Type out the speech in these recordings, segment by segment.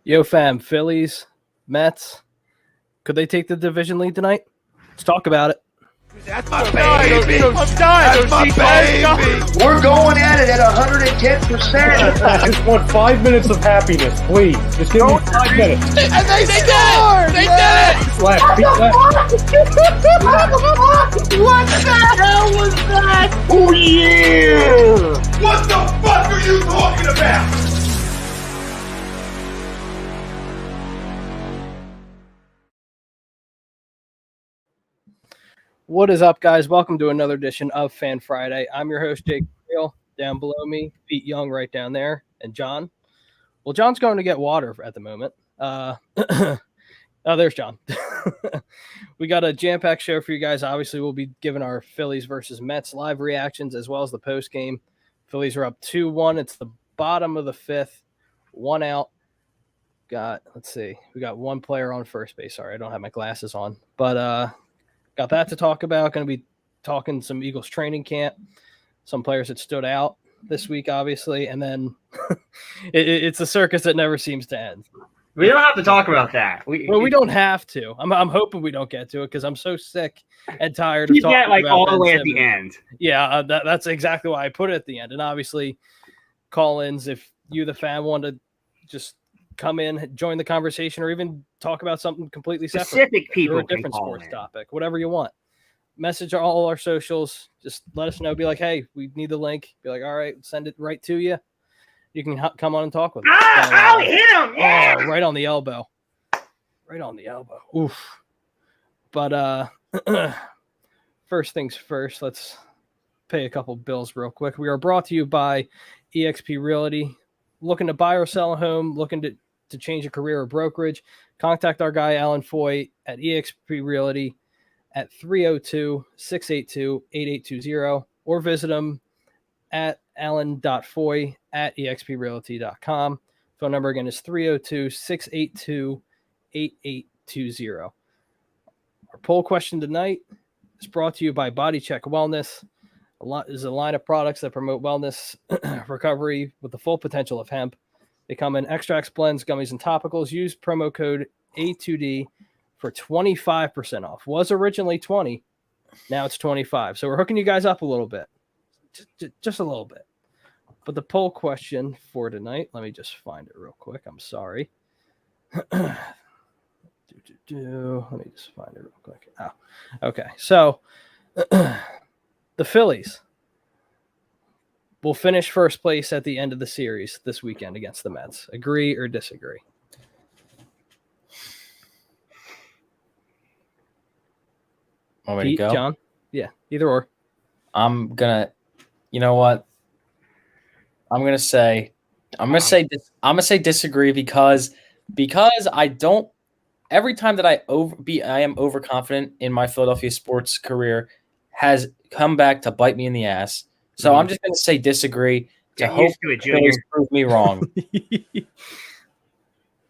Yo, fam, Phillies, Mets. Could they take the division lead tonight? Let's talk about it. That's my baby. That's my baby. We're going at it at 110%. I just want 5 minutes of happiness, please. Just give me 5 minutes. And they scored! They did it! Left, feet left. What the hell was that? Oh, yeah! What the fuck are you talking about? What is up, guys? Welcome to another edition of Fan Friday. I'm your host, Jake Real. Down below me, Pete Young right down there, and John. Well, John's going to get water at the moment. Oh, there's John. We got a jam-packed show for you guys. Obviously, we'll be giving our Phillies versus Mets live reactions as well as the post-game. Phillies are up 2-1. It's the bottom of the fifth. One out. Let's see. We got one player on first base. Sorry, I don't have my glasses on. But got that to talk about. Going to be talking some Eagles training camp, some players that stood out this week, obviously, and then it's a circus that never seems to end. We don't have to talk about that. We don't have to. I'm hoping we don't get to it because I'm so sick and tired of talking that like about all the Ben way Simmons. at the end. Yeah, that's exactly why I put it at the end. And obviously, call-ins if you, the fan, want to just come in, join the conversation, or even talk about something completely separate. Specific people or a different sports topic, whatever you want. Message all our socials. Just let us know. Be like, hey, we need the link. Be like, all right, send it right to you. You can come on and talk with us. I'll hit him. Yeah. Oh, right on the elbow. Right on the elbow. Oof. But first things first, let's pay a couple bills real quick. We are brought to you by eXp Realty. Looking to buy or sell a home, looking to change a career or brokerage, contact our guy, Alan Foy, at eXp Realty at 302-682-8820, or visit him at alan.foy@exprealty.com. Phone number again is 302-682-8820. Our poll question tonight is brought to you by Body Check Wellness. Is a line of products that promote wellness recovery with the full potential of hemp. They come in extracts, blends, gummies, and topicals. Use promo code A2D for 25% off. Was originally 20, now it's 25. So we're hooking you guys up a little bit, just a little bit. But the poll question for tonight, let me just find it real quick. I'm sorry. Let me just find it real quick. Oh, okay. So the Phillies will finish first place at the end of the series this weekend against the Mets. Agree or disagree? Want me to go? John? Yeah, either or. I'm gonna. You know what? I'm gonna say disagree because I don't. Every time that I am overconfident in my Philadelphia sports career has come back to bite me in the ass. So I'm just gonna say disagree to hope the Phillies prove me wrong.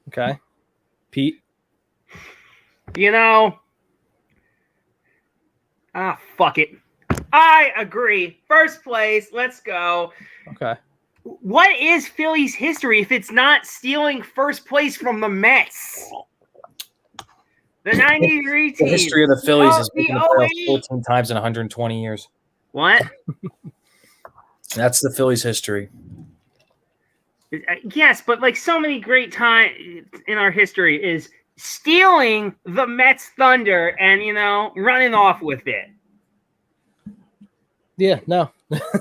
Okay, Pete. Fuck it. I agree. First place. Let's go. Okay. What is Phillies history if it's not stealing first place from the Mets? The 93 team. The history of the Phillies is making the playoffs 14 times in 120 years. What? That's the Phillies' history. Yes, but like so many great times in our history is stealing the Mets thunder and, running off with it. Yeah, no.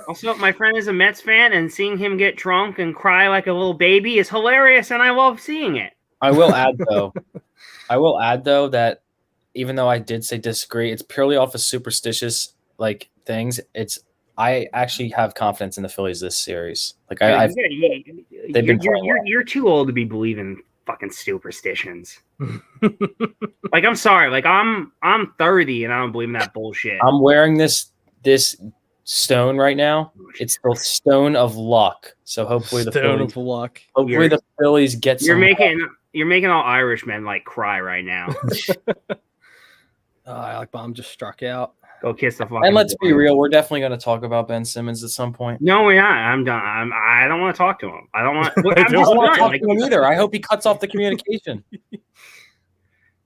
Also, my friend is a Mets fan, and seeing him get drunk and cry like a little baby is hilarious, and I love seeing it. I will add, though, that even though I did say disagree, it's purely off of superstitious things. I actually have confidence in the Phillies this series. You're too old to be believing fucking superstitions. I'm sorry. I'm 30 and I don't believe in that bullshit. I'm wearing this stone right now. It's the stone of luck. So hopefully the Phillies get some. You're making all Irishmen cry right now. Alec Bohm just struck out. Go kiss the fucking. And let's be real, we're definitely going to talk about Ben Simmons at some point. No, we're not. I'm done. I don't want to talk to him. I don't want. I don't want to talk to him either. I hope he cuts off the communication.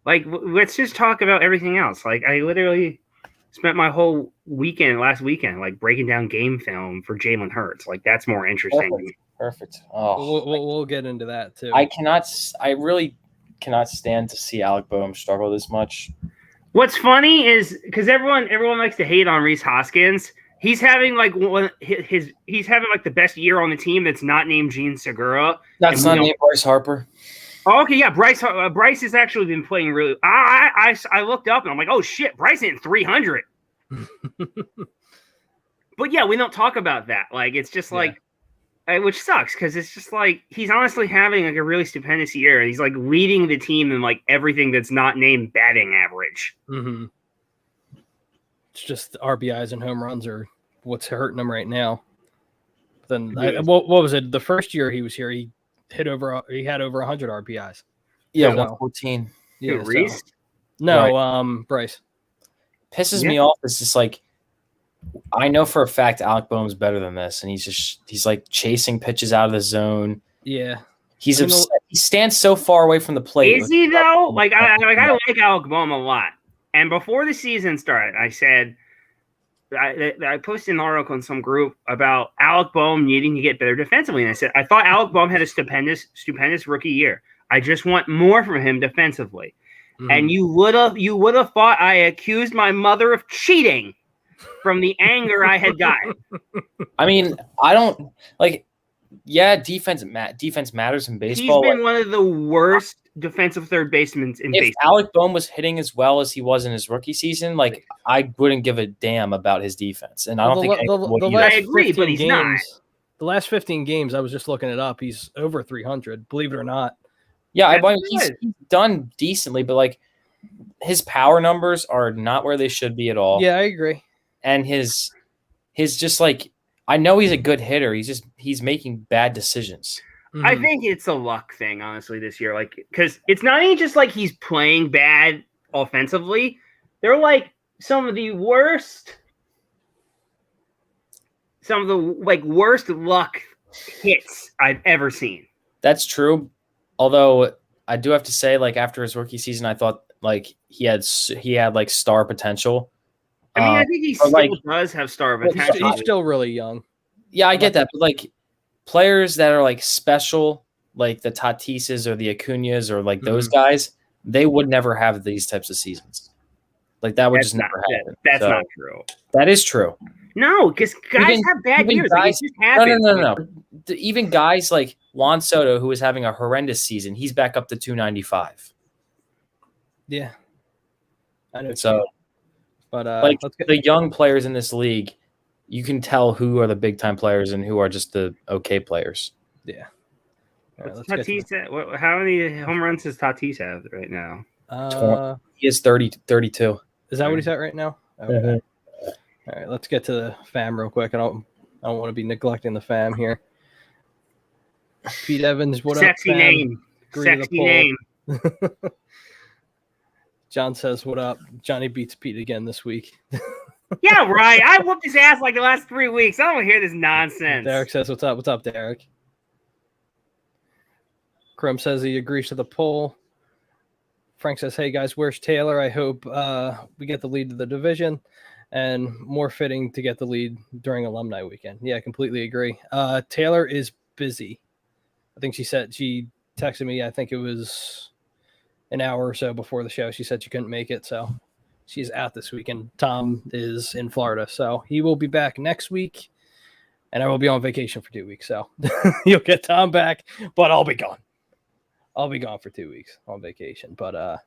Like, let's just talk about everything else. Like, I literally spent my whole last weekend, like breaking down game film for Jalen Hurts. Like, that's more interesting. Perfect. Oh, we'll get into that too. I really cannot stand to see Alec Bohm struggle this much. What's funny is because everyone likes to hate on Reese Hoskins. He's having like he's having like the best year on the team that's not named Gene Segura. That's not named Bryce Harper. Oh, okay, yeah, Bryce has actually been playing really. I looked up and I'm like, oh shit, Bryce hitting 300. But yeah, we don't talk about that. Like, it's just like, which sucks because it's just like he's honestly having like a really stupendous year. He's like leading the team in like everything that's not named batting average. Mm-hmm. It's just RBIs and home runs are what's hurting him right now. Then what was it? The first year he was here, he had over 100 RBIs. Yeah, So, 114. Yeah, Reese? No, Right. Bryce. Pisses me off. It's just like I know for a fact Alec Bohm's better than this, and he's like chasing pitches out of the zone. Yeah, He's upset. He stands so far away from the plate. Is he though? Like I like Alec Bohm a lot. And before the season started, I said I posted an article in some group about Alec Bohm needing to get better defensively, and I said I thought Alec Bohm had a stupendous rookie year. I just want more from him defensively. Mm-hmm. And you would have thought I accused my mother of cheating from the anger I had gotten. I mean, I don't like. Yeah, defense matters in baseball. He's been one of the worst defensive third basemen in baseball. If Alec Bohm was hitting as well as he was in his rookie season, like I wouldn't give a damn about his defense, and I don't think I agree, but he's not. The last 15 games, I was just looking it up. He's over 300. Believe it or not. Yeah, I mean, he's done decently, but like his power numbers are not where they should be at all. Yeah, I agree. And his just like I know he's a good hitter. He's making bad decisions. Mm-hmm. I think it's a luck thing, honestly, this year. Like, because it's not even just like he's playing bad offensively. They're like some of the worst luck hits I've ever seen. That's true. Although I do have to say, like after his rookie season, I thought like he had like star potential. I mean, I think he still does have star potential. He's still really young. Yeah, I get that. But like players that are like special, like the Tatises or the Acuñas or like those guys, they would never have these types of seasons. Like that would just never happen. That's not true. That is true. No, because guys have bad years. Guys, like, it just happens. No. Even guys like Juan Soto, who is having a horrendous season, he's back up to 295. Yeah. I know. So, but like the young players in this league, you can tell who are the big time players and who are just the okay players. Yeah. Tatis, how many home runs does Tatis have right now? He has 32. Is that what he's at right now? Okay. All right, let's get to the fam real quick. I don't want to be neglecting the fam here. Pete Evans, what Sexy up, fam? Name. Sexy name. John says, what up? Johnny beats Pete again this week. Yeah, right. I whooped his ass like the last 3 weeks. I don't want to hear this nonsense. Derek says, what's up? What's up, Derek? Crum says he agrees to the poll. Frank says, hey, guys, where's Taylor? I hope we get the lead to the division and more fitting to get the lead during alumni weekend. Yeah, I completely agree. Taylor is busy. I think she texted me, I think it was an hour or so before the show. She said she couldn't make it, so she's out this weekend. Tom is in Florida, so he will be back next week, and I will be on vacation for 2 weeks. So you'll get Tom back, but I'll be gone. I'll be gone for 2 weeks on vacation. But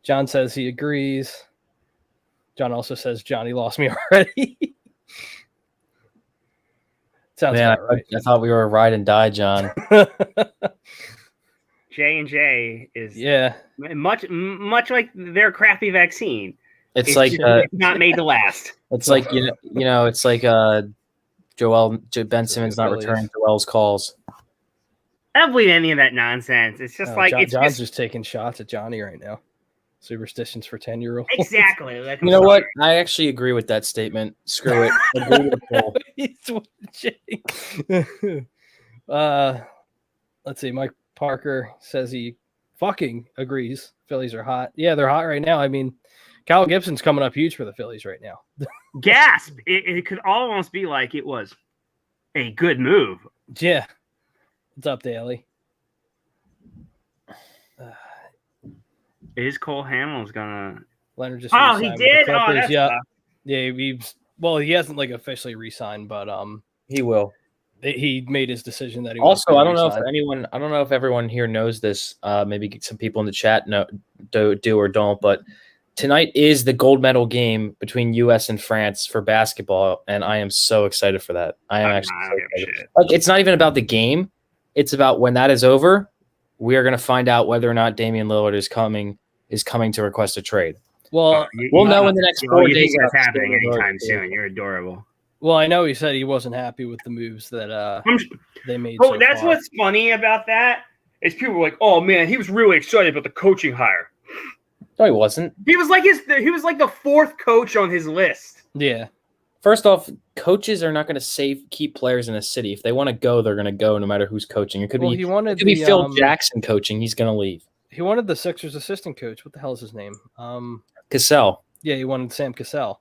John says he agrees. John also says Johnny lost me already. Sounds about right. I thought we were a ride and die, John. J&J is much like their crappy vaccine. It's like not made to last. It's like you know, it's like Ben Simmons not returning Joel's calls. I don't believe any of that nonsense. It's just John's just taking shots at Johnny right now. Superstitions for 10-year-olds. Exactly. Like, You know what? I actually agree with that statement. Screw it. Agree with the poll. Let's see. Mike Parker says he fucking agrees. Phillies are hot. Yeah, they're hot right now. I mean, Kyle Gibson's coming up huge for the Phillies right now. gasp. It could almost be like it was a good move. Yeah. What's up, Daly? Is Cole Hamels gonna? Leonard just Oh, he re-signed with the did. Oh, Clippers. that's Yeah. tough. Yeah, he hasn't like officially re-signed, but He will. he made his decision that he was Also, gonna I don't know re-sign. I don't know if everyone here knows this. Maybe some people in the chat do or don't, but tonight is the gold medal game between U.S. and France for basketball, and I am so excited for that. I am actually I so don't give a excited. shit. Like, it's not even about the game. It's about when that is over, we are going to find out whether or not Damian Lillard is coming to request a trade. Well, We'll know in the next 4 You days. think that's how happening Damian Lillard anytime is. soon? You're adorable. well, I know he said he wasn't happy with the moves that they made. Oh, so that's far. what's funny about that is people were like, "Oh man, he was really excited about the coaching hire." No, he wasn't. He was like the fourth coach on his list. Yeah. First off, coaches are not going to keep players in a city. If they want to go, they're going to go no matter who's coaching. It could Well, be he wanted it could be the, Phil Jackson coaching. He's going to leave. He wanted the Sixers assistant coach. What the hell is his name? Cassell. Yeah, he wanted Sam Cassell.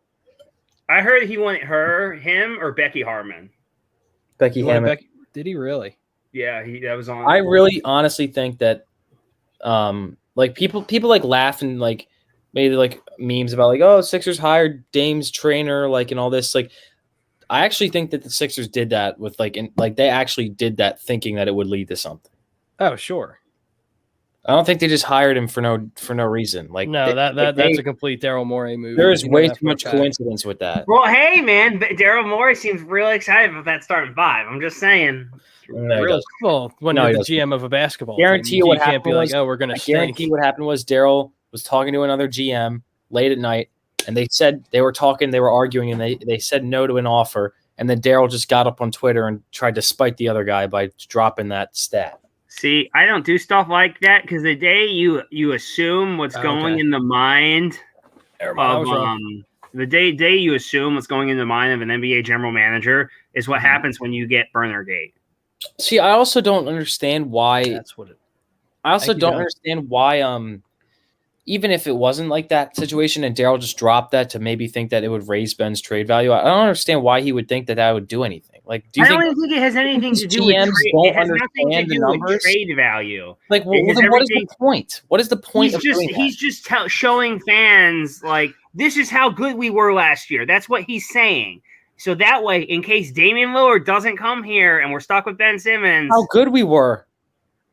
I heard he wanted him, or Becky Harmon. Becky He wanted Hammond. Did he really? Yeah, that was on. I really honestly think that like people like laugh and like made like memes about like, oh, Sixers hired Dame's trainer, like, and all this. Like, I actually think that the Sixers did that with they actually did that thinking that it would lead to something. Oh, sure. I don't think they just hired him for no reason. Like, No, that's a complete Daryl Morey move. there is You know way that too for a much fact. coincidence with that. Well, hey man, Daryl Morey seems really excited about that starting five. I'm just saying. No, he Really- doesn't. Well, when No, you're he the GM of a basketball Guarantee team, you what can't happened be like, was- oh, we're going I to stink. guarantee what happened was Daryl was talking to another GM late at night, and they said they were arguing, and they said no to an offer, and then Daryl just got up on Twitter and tried to spite the other guy by dropping that stat. See, I don't do stuff like that because the day you assume what's going Okay. in the mind Never mind, I was of wrong. the day you assume what's going in the mind of an NBA general manager is what happens when you get Burnergate. See, I also don't understand why. That's what it. I also Thank you, don't John. understand why. Even if it wasn't like that situation and Daryl just dropped that to maybe think that it would raise Ben's trade value, I don't understand why he would think that would do anything. Like, do you I think don't even think it has anything to these do with GMs trade. don't It has nothing to understand the do with numbers? trade value. like It well, has then what is the everything- point? What is the point of doing that? He's just showing fans like this is how good we were last year. That's what he's saying. So that way, in case Damian Lillard doesn't come here and we're stuck with Ben Simmons, How good we were.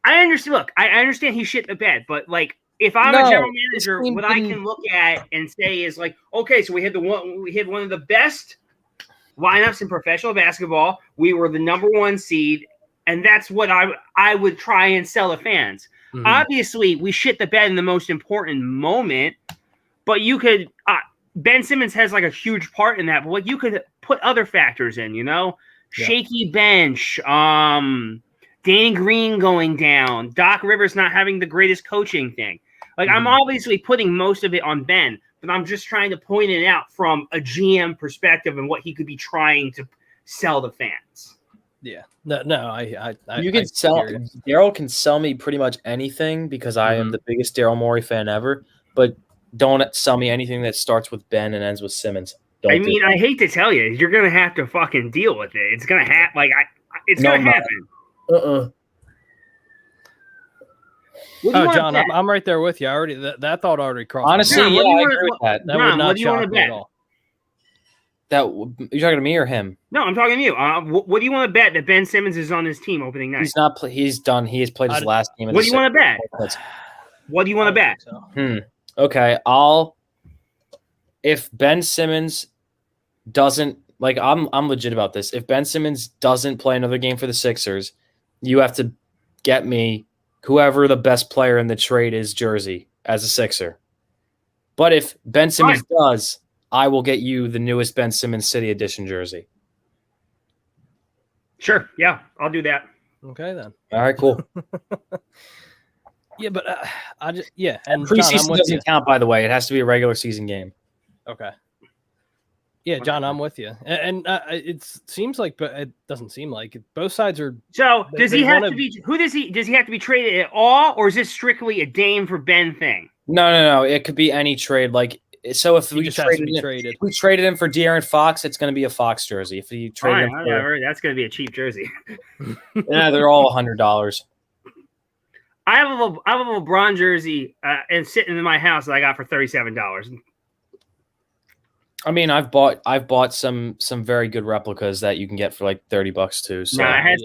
I understand. Look, I understand he shit the bed, but like if I'm No, a general this manager, team what I didn't- can look at and say is like, okay, so we had one of the best lineups in professional basketball. We were the number one seed, and that's what I would try and sell the fans. Mhm. Obviously, we shit the bed in the most important moment, but you could Ben Simmons has like a huge part in that, but like you could put other factors in, you know, Yeah. shaky bench, Danny Green going down, Doc Rivers not having the greatest coaching thing. Like I'm obviously putting most of it on Ben, but I'm just trying to point it out from a GM perspective and what he could be trying to sell the fans. Yeah. No. I You can sell. Daryl can sell me pretty much anything because I am the biggest Daryl Morey fan ever. But don't sell me anything that starts with Ben and ends with Simmons. Don't I do mean, it. I hate to tell you, you're gonna have to fucking deal with it. It's gonna happen. Like it's No, gonna I'm not. happen. What do you Oh, wanna John, bet? I'm right there with you. I already that thought already crossed. my Honestly, mind. John, yeah, what do I you wanna- agree with that. that John, would what not do you wanna shock me at bet? all. You're talking to me or him? No, I'm talking to you. What do you want to bet that Ben Simmons is on his team opening night? He's not. He's done. He has played his last game. What do you want to bet? to? What do you want to bet? Okay, if Ben Simmons doesn't I'm legit about this. If Ben Simmons doesn't play another game for the Sixers, you have to get me whoever the best player in the trade is jersey as a Sixer. But if Ben Simmons does, I will get you the newest Ben Simmons City Edition jersey. Sure. Yeah, I'll do that. Okay then. All right, cool. Yeah, but and John, I'm Preseason with you. doesn't count, by the way. It has to be a regular season game. Okay. Yeah, John, I'm with you, and it seems like, but it doesn't seem like it. Both sides are. So does he have wanna- to be? Who does he? Does he have to be traded at all, or is this strictly a Dame for Ben thing? No. It could be any trade. Like, so if He we just has to be traded, if we traded him for De'Aaron Fox, it's going to be a Fox jersey. If he traded him for, Whatever, that's going to be a cheap jersey. yeah, they're all $100. I have a LeBron jersey and sitting in my house that I got for $37. I mean, I've bought some very good replicas that you can get for like $30 too. So I had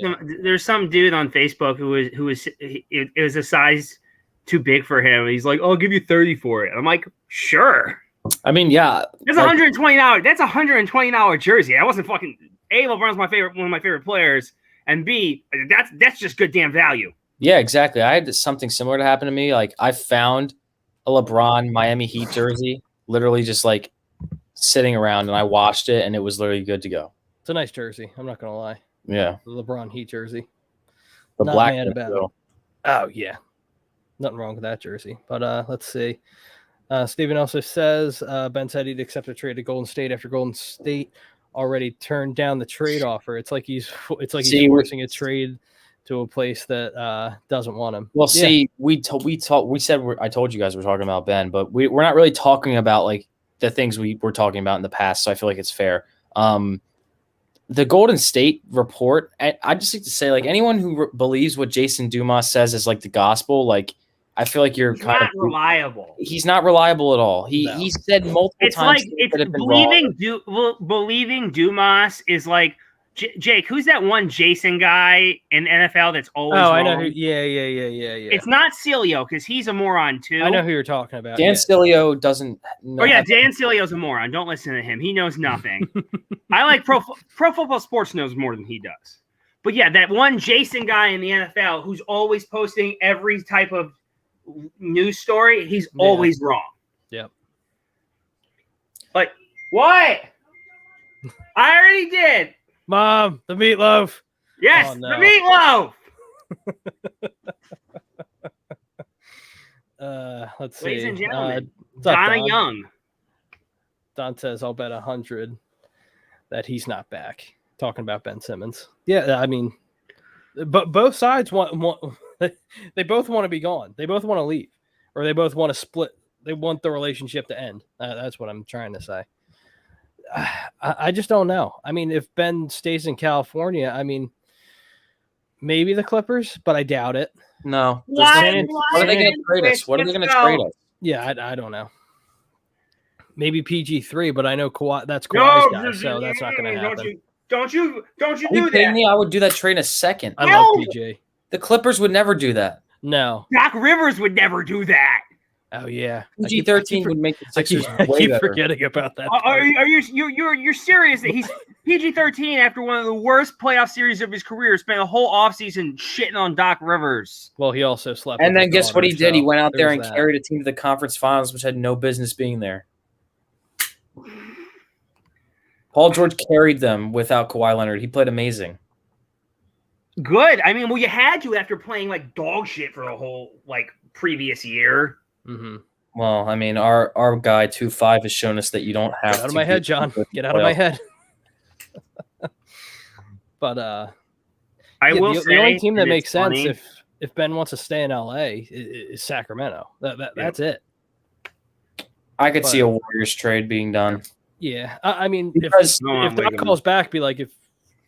there's some dude on Facebook who was it was a size too big for him. He's like, "I'll give you 30 for it." I'm like, "Sure." I mean, yeah, That's $120. That's $120 jersey. I wasn't fucking A. LeBron's one of my favorite players, and B, that's just good damn value. Yeah, exactly. I had something similar to happen to me. Like, I found a LeBron Miami Heat jersey, literally just like sitting around, and I washed it, and it was literally good to go. It's a nice jersey. I'm not gonna lie. Yeah, The LeBron Heat jersey. the Not black mad one, about too. it. Oh yeah, nothing wrong with that jersey. But let's see. Steven also says Ben said he'd accept a trade to Golden State after Golden State already turned down the trade offer. It's like he's forcing a trade to a place that doesn't want him. Well, see, I told you guys we're talking about Ben, but we're not really talking about like the things we were talking about in the past. So I feel like it's fair. The Golden State report, I just like to say, like, anyone who believes what Jason Dumas says is like the gospel, like, I feel like you're kind of reliable. He's not reliable at all. He said multiple times. It's like believing Dumas is like Jake. Who's that one Jason guy in NFL that's always? Oh, wrong? I know. Yeah. It's not Cilio because he's a moron too. I know who you're talking about. Dan Cilio doesn't. Oh yeah, Dan Cilio's a moron. Don't listen to him. He knows nothing. I like Pro Football Sports knows more than he does. But yeah, that one Jason guy in the NFL who's always posting every type of news story, he's always wrong. Yep. Like, what? I already did. Mom, the meatloaf. Yes, Oh, no. the meatloaf. Let's see. Ladies and gentlemen, what's up, Donna Don? Young. Don says, I'll bet 100 that he's not back. Talking about Ben Simmons. Yeah, I mean, but both sides want they both want to be gone. They both want to leave, or they both want to split. They want the relationship to end. That's what I'm trying to say. I just don't know. I mean, if Ben stays in California, I mean, maybe the Clippers, but I doubt it. No. What are they going to trade us? What are they going to trade us? Yeah, I don't know. Maybe PG3, but I know that's Kawhi's guy, so that's not going to happen. Don't you Are do you kidding that? me? I would do that trade in a second. I love PG. The Clippers would never do that. No. Doc Rivers would never do that. Oh yeah. PG-13 would make the Sixers I way keep better. forgetting about that. Are you're serious that he's PG-13 after one of the worst playoff series of his career? Spent a whole offseason shitting on Doc Rivers. Well, he also slept. And with then his guess what he daughter, did? He so went out there and there's that. carried a team to the conference finals, which had no business being there. Paul George carried them without Kawhi Leonard. He played amazing. Good. I mean, well, you had to after playing like dog shit for a whole like previous year. Mm-hmm. Well, I mean, our guy 2-5 has shown us that you don't have Get out to of my head, John. Get out of my head. But I will say the only team that and makes it's sense funny, if Ben wants to stay in LA is Sacramento. That's it. I could But- see a Warriors trade being done. Yeah, I mean, Because- if Doc calls back, be like, if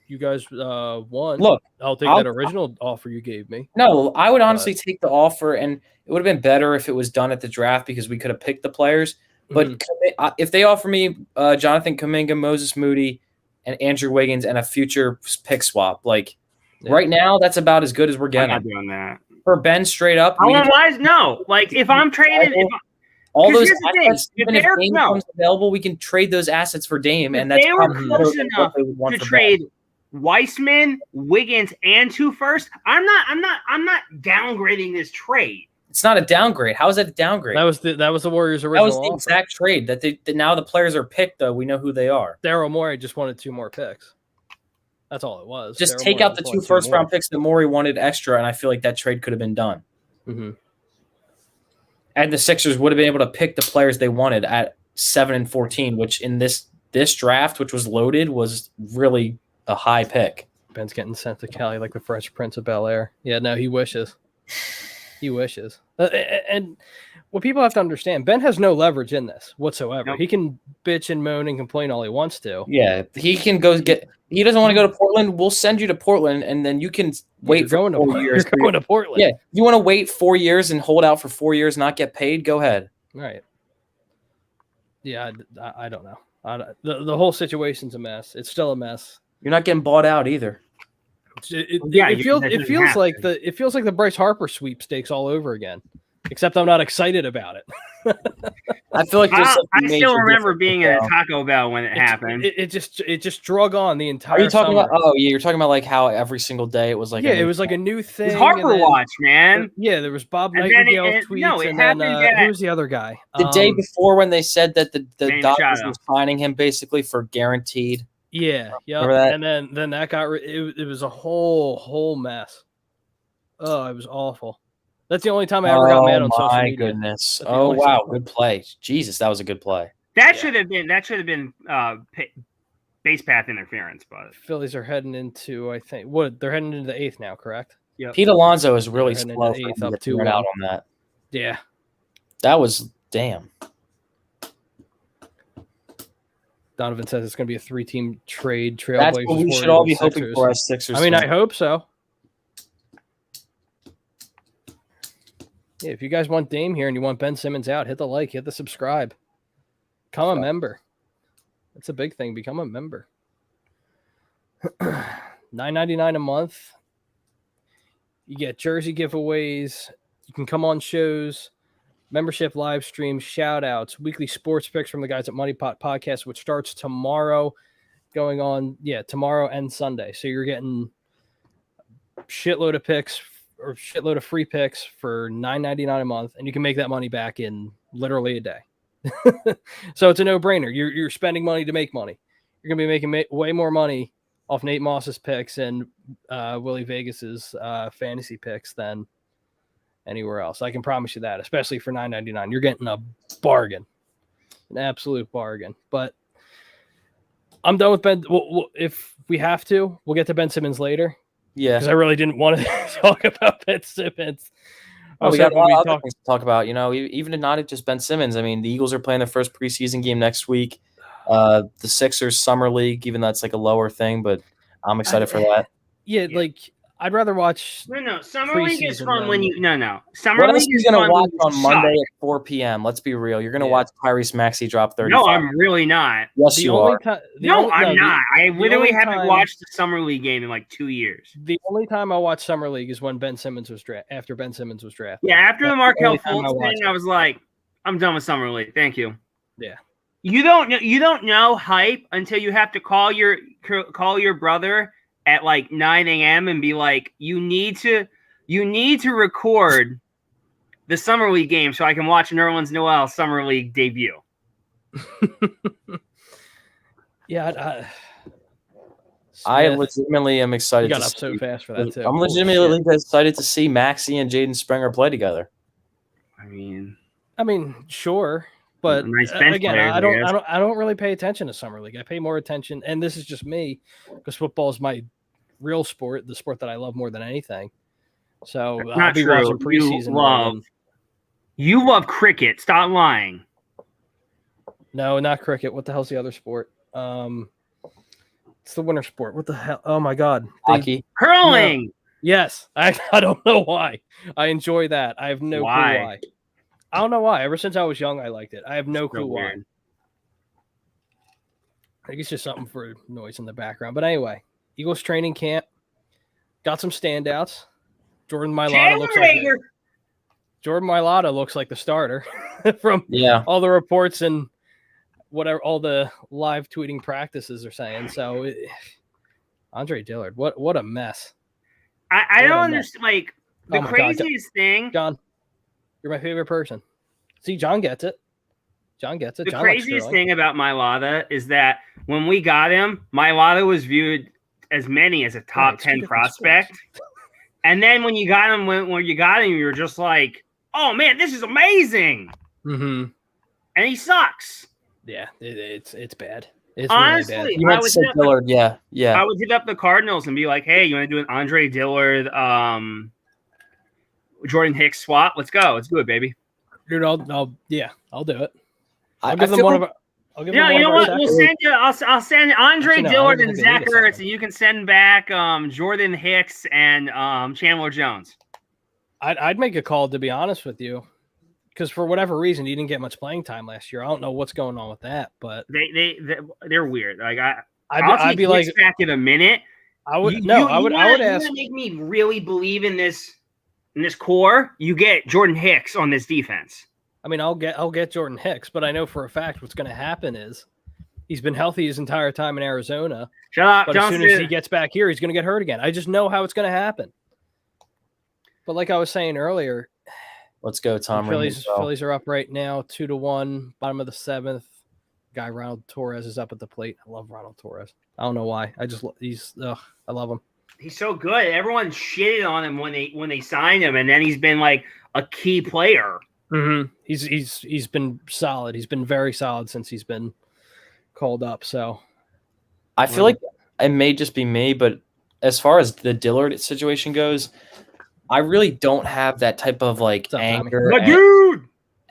you guys won, Look, I'll take I'll- that original offer you gave me. No, I would honestly take the offer, and it would have been better if it was done at the draft because we could have picked the players. But if they offer me Jonathan Kuminga, Moses Moody, and Andrew Wiggins and a future pick swap, like right now, that's about as good as we're I'm getting. not doing that. For Ben, straight up, No. Like if I'm trading, all 'cause those here's the thing, assets, if even if they're- Dame no. comes available, we can trade those assets for Dame, and if that's they were probably close what enough they would want to for Ben. trade Weissman, Wiggins, and 2 firsts, I'm not downgrading this trade. It's not a downgrade. How is that a downgrade? That was the Warriors' That original was the offer. exact trade that now the players are picked, though. We know who they are. Daryl Morey just wanted 2 more picks. That's all it was. Just Daryl take Morey out the just 2 wanted 2 first-round more. picks that Morey wanted extra, and I feel like that trade could have been done. Mm-hmm. And the Sixers would have been able to pick the players they wanted at 7 and 14, which in this draft, which was loaded, was really a high pick. Ben's getting sent to Cali like the Fresh Prince of Bel-Air. Yeah, no, he wishes. He wishes. And what people have to understand, Ben has no leverage in this whatsoever. Nope. He can bitch and moan and complain all he wants to. Yeah, he can go get. He doesn't want to go to Portland. We'll send you to Portland, and then you can wait for 4 years. You're going to Portland. Yeah, you want to wait 4 years and hold out for 4 years, not get paid? Go ahead. Right. Yeah, I don't know. The whole situation's a mess. It's still a mess. You're not getting bought out either. It feels like the Bryce Harper sweepstakes all over again. Except I'm not excited about it. I feel like I still remember being at Taco Bell when it happened. It just drug on the entire. Are you talking summer. about? Oh yeah, you're talking about like how every single day it was like. Yeah, it was like a new thing. It was Harper Watch, man. Yeah, there was Bob And Nightingale's tweets, no, and then who was the other guy? The day before when they said that the James Dodgers Shadow. was signing him basically for guaranteed. Yeah, yeah, Remember that? and then that got it was a whole mess. Oh, it was awful. That's the only time I ever got mad on social media. Oh my goodness! That's the Oh only wow, time. good play. Jesus, that was a good play. That should have been base path interference, but Phillies are heading into, I think, they're heading into the 8th now, correct? yep. Pete Alonso is really They're heading slow into for him eighth to up get 2-1. thrown out on that. Yeah. That was damn. Donovan says it's going to be a 3-team trade. That's Trailblazers, what we should Warriors, all be Sixers. hoping for as Sixers. I mean, I fans. hope so. Yeah, if you guys want Dame here and you want Ben Simmons out, hit the like, hit the subscribe. Become a member. That's a big thing. Become a member. $9.99 a month. You get jersey giveaways. You can come on shows, membership live streams, shout outs, weekly sports picks from the guys at Money Pot Podcast, which starts tomorrow, going on, tomorrow and Sunday. So you're getting a shitload of picks or shitload of free picks for $9.99 a month, and you can make that money back in literally a day. So it's a no-brainer. You're spending money to make money. You're gonna be making way more money off Nate Moss's picks and Willie Vegas's fantasy picks than anywhere else. I can promise you that, especially for $9.99. You're getting a bargain, an absolute bargain. But I'm done with Ben. If we have to, we'll get to Ben Simmons later. Yeah, Because I really didn't want to talk about Ben Simmons. we got a lot of other things to talk about. You know, even not just Ben Simmons. I mean, the Eagles are playing their first preseason game next week. The Sixers Summer League, even that's like a lower thing, but I'm excited for that. Yeah, like I'd rather watch. No. Summer League is preseason fun when than- you Summer What else League are you is going fun to watch when on you Monday suck. at 4 p.m.? Let's be real. You're going to Yeah. watch Tyrese Maxey drop 35. No, I'm really not. Yes, The you only are. time. No, I'm not. I literally only haven't time- watched the Summer League game in like 2 years. The only time I watched Summer League is when Ben Simmons was after Ben Simmons was drafted. Yeah, after the That's Markelle only time Fultz watched thing, I was like, I'm done with Summer League. Thank you. Yeah. You don't know hype until you have to call your brother at like 9 a.m. and be like, you need to record the Summer League game so I can watch Nerlens Noel Summer League debut. Yeah. I Smith, legitimately am you excited. got to up so see, fast for that too. I'm Holy legitimately shit. excited to see Maxey and Jaden Springer play together. I mean, Sure, but Nice bench again, players, I guess. don't really pay attention to Summer League. I pay more attention, and this is just me because football is my real sport, the sport that I love more than anything. So That's I'll not be true. watching preseason. more than- You love cricket. Stop lying. No, not cricket. What the hell's the other sport? It's the winter sport. What the hell? Oh my god. Hockey. Hurling. Yes. I don't know why. I enjoy that. I have no Why? clue why. I don't know why. Ever since I was young, I liked it. I have no So clue why. weird. I think it's just something for noise in the background. But anyway, Eagles training camp. Got some standouts. Jordan Mailata looks like the starter from Yeah. all the reports and whatever all the live tweeting practices are saying. So Andre Dillard, what a mess. I What don't a understand. Like the Oh my God. craziest thing. John, you're my favorite person. See, John gets it. John gets it. The John likes craziest Sterling. thing about Mailata is that when we got him, Mailata was viewed as many as a top it's two 10 different prospect. And then when you got him, you were just like, oh, oh man, this is amazing. Mm-hmm. And he sucks. Yeah, it's bad. It's Honestly, really bad. You meant to say Dillard. Yeah. I would hit up the Cardinals and be like, hey, you want to do an Andre Dillard, Jordan Hicks swap? Let's go. Let's do it, baby. Dude, I'll do it. I Give them feel one like- of our. I'll give Yeah, them you know one what? of our We'll second- send you. I'll send Andre Actually, no, I Dillard don't and think they Zach need a Ertz, second. and you can send back Jordan Hicks and Chandler Jones. I'd make a call, to be honest with you, because for whatever reason he didn't get much playing time last year. I don't know what's going on with that, but They're weird. Like I'd be like, back in a minute. I would You ask. wanna make me really believe in this core. You get Jordan Hicks on this defense. I mean, I'll get Jordan Hicks, but I know for a fact what's going to happen is he's been healthy his entire time in Arizona. Shut up, But Johnson. as soon as he gets back here, he's going to get hurt again. I just know how it's going to happen. But like I was saying earlier, Let's go, Tom. Phillies are up right now, 2-1, bottom of the 7th. Guy Ronald Torres is up at the plate. I love Ronald Torres. I don't know why. I love him. He's so good. Everyone shitted on him when they signed him, and then he's been like a key player. Mm-hmm. He's been solid. He's been very solid since he's been called up. So I feel like it may just be me, but as far as the Dillard situation goes, I really don't have that type of like anger.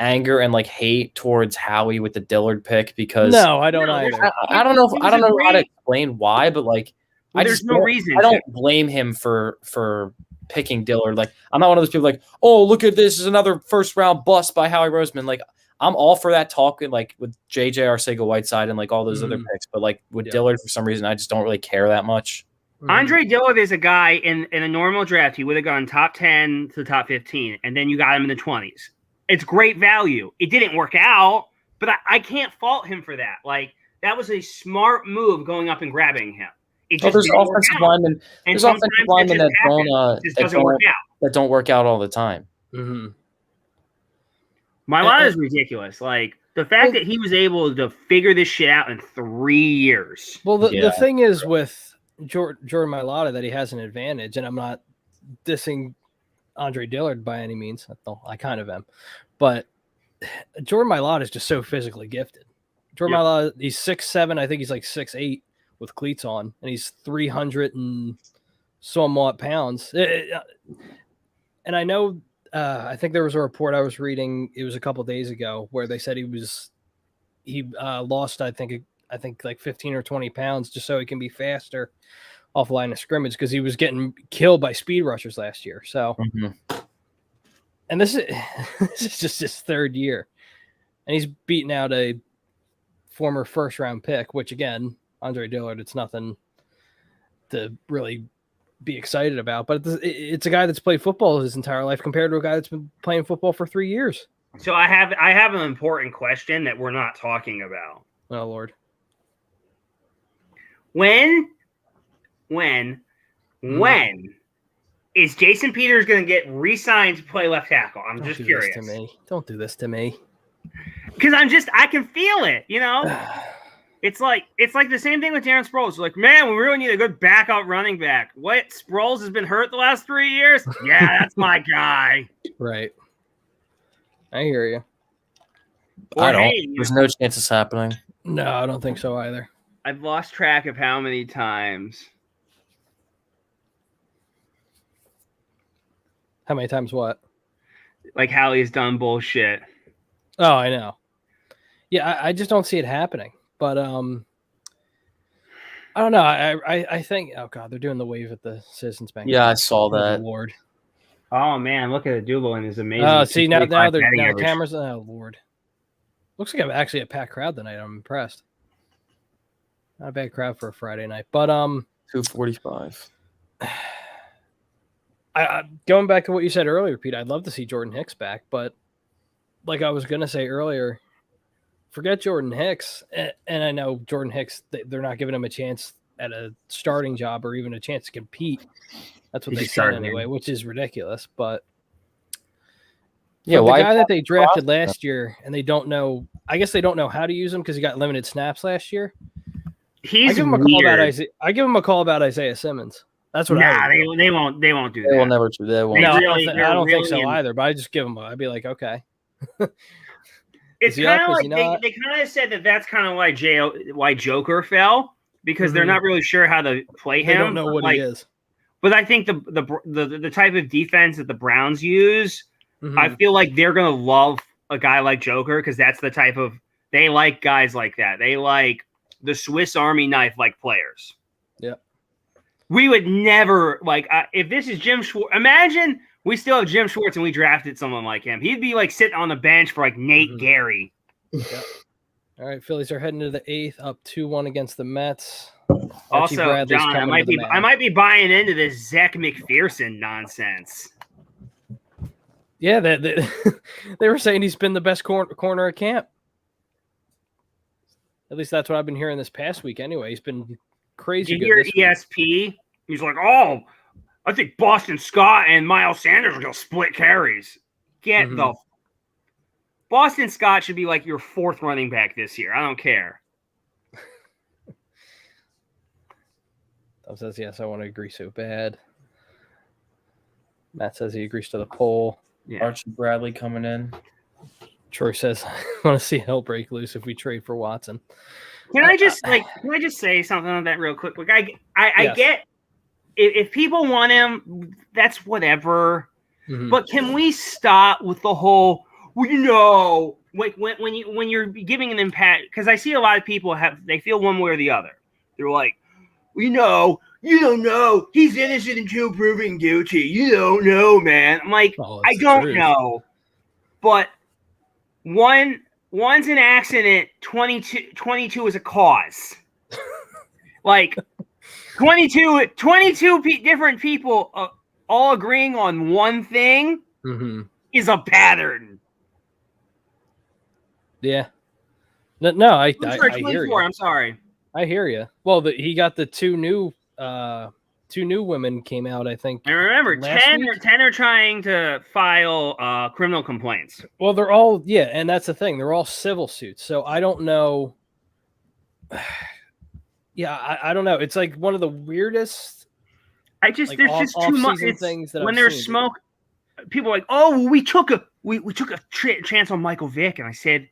Anger and like hate towards Howie with the Dillard pick because no, I don't either. I don't know how to explain why, but like there's no reason. I don't blame him for picking Dillard. Like I'm not one of those people like, oh, look at this is another first round bust by Howie Roseman. Like I'm all for that talk like with JJ Arcega-Whiteside and like all those other picks, but like with Dillard for some reason I just don't really care that much. Andre Dillard is a guy in a normal draft. He would have gone top 10 to top 15, and then you got him in the 20s. It's great value. It didn't work out, but I can't fault him for that. Like that was a smart move going up and grabbing him. It just there's offensive linemen. There's offensive linemen that don't work out all the time. Mm-hmm. Mailata is ridiculous. Like the fact that he was able to figure this shit out in 3 years. Well, the thing is with Jordan Mailata that he has an advantage, and I'm not dissing Andre Dillard by any means. I kind of am, but Jordan Mailata is just so physically gifted. Jordan Mailata, he's 6'7", I think he's like 6'8" with cleats on, and he's 300 and somewhat pounds. And I know, I think there was a report I was reading. It was a couple days ago where they said he lost, I think like 15 or 20 pounds just so he can be faster off line of scrimmage because he was getting killed by speed rushers last year. So, and this is just his third year, and he's beaten out a former first round pick, which again, Andre Dillard, it's nothing to really be excited about, but it's a guy that's played football his entire life compared to a guy that's been playing football for 3 years. So I have an important question that we're not talking about. Oh Lord. When is Jason Peters going to get re-signed to play left tackle? I'm just curious. Don't do this to me. Because I can feel it, you know? It's like the same thing with Darren Sproles. Like, man, we really need a good backup running back. What? Sproles has been hurt the last 3 years? Yeah, that's my guy. Right. I hear you. There's no chance it's happening. No, I don't think so either. I've lost track of how many times. How many times what? Like Howie's done bullshit. Oh, I know. Yeah, I just don't see it happening. But I don't know. I think. Oh God, they're doing the wave at the Citizens Bank. Yeah, I saw that. Lord. Oh man, look at the Double and his amazing. Oh, see now the cameras. Oh Lord. Looks like I'm actually a packed crowd tonight. I'm impressed. Not a bad crowd for a Friday night, but 245. I going back to what you said earlier, Pete. I'd love to see Jordan Hicks back, but like I was gonna say earlier, forget Jordan Hicks. And I know Jordan Hicks, they're not giving him a chance at a starting job or even a chance to compete. That's what they said anyway, which is ridiculous. But yeah, the guy that they drafted last year, and they don't know. I guess they don't know how to use him because he got limited snaps last year. I give him a call about Isaiah Simmons. That's what Nah, I would do. they won't do They will that. never. They won't. No, really- I they're don't think so really- either. But I just give him. I'd be like, okay. It's he up? kind of Is he like not? they kind of said that's kind of why Joker fell, because they're Mhm. not really sure how to play him. They don't know what he is. But I think the type of defense that the Browns use, Mhm. I feel like they're gonna love a guy like Joker, because that's the type of, they like guys like that. They like the Swiss Army knife like players. Yeah. We would never if this is Jim Schwartz. Imagine we still have Jim Schwartz and we drafted someone like him. He'd be like sitting on the bench for like Nate Mhm. Gary. Yeah. All right, Phillies are heading to the 8th, up 2-1 against the Mets. Archie Also, Bradley's John, I coming might to the be mound. I might be buying into this Zach McPherson nonsense. Yeah, they were saying he's been the best corner at camp. At least that's what I've been hearing this past week. Anyway, he's been crazy. Did you good hear this week. ESP? He's like, oh, I think Boston Scott and Miles Sanders are gonna split carries. Get the Boston Scott should be like your 4th running back this year. I don't care. Tom says yes. I want to agree so bad. Matt says he agrees to the poll. Yeah. Archie Bradley coming in. Troy says I want to see hell break loose if we trade for Watson. Can I just say something on that real quick? Like I Yes. get if people want him, that's whatever. Mhm. But can we stop with the whole? Well, you know, like when you're giving an impact, because I see a lot of people they feel one way or the other. They're like, you know, you don't know. He's innocent until proven guilty. You don't know, man. I'm like, Oh, I that's the don't truth. know. But one's an accident, 22 is a cause. Like 22 different people all agreeing on one thing is a pattern. Yeah. No, I hear you. I'm sorry. I hear you. Well, he got the two new women came out, I think. And remember, last 10 week? are trying to file criminal complaints. Well, they're all and that's the thing. They're all civil suits. So I don't know. Yeah, I don't know. It's like one of the weirdest. There's just too much things that when I've there's seen. smoke. People are like, oh, we took a chance on Michael Vick, and I said, That's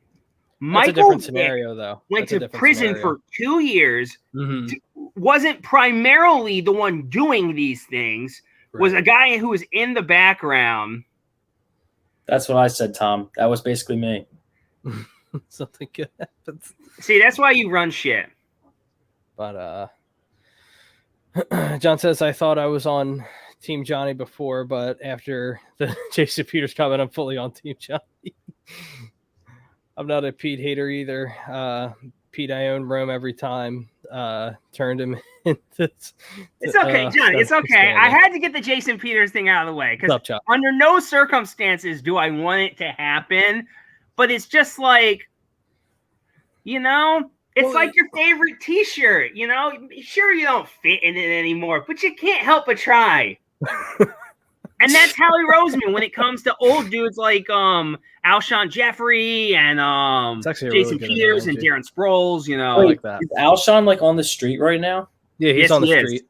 Michael a different Vick scenario, though. went That's a to different prison scenario. for 2 years. Mhm. Wasn't primarily the one doing these things. Was Right. a guy who was in the background. That's what I said, Tom. That was basically me. Something good happens. See, that's why you run shit. But John says I thought I was on Team Johnny before, but after the Jason Peters comment, I'm fully on Team Johnny. I'm not a Pete hater either. Pete, I own Rome every time. Turned him into. It's okay, Johnny. It's okay. I had to get the Jason Peters thing out of the way because under no circumstances do I want it to happen. But it's just like, it's like your favorite T-shirt. Sure you don't fit in it anymore, but you can't help but try. And that's Howie Roseman when it comes to old dudes like Alshon Jeffrey and Jason Peters and Darren Sproles. I like that. Is Alshon on the street right now? Yeah, he's on the street.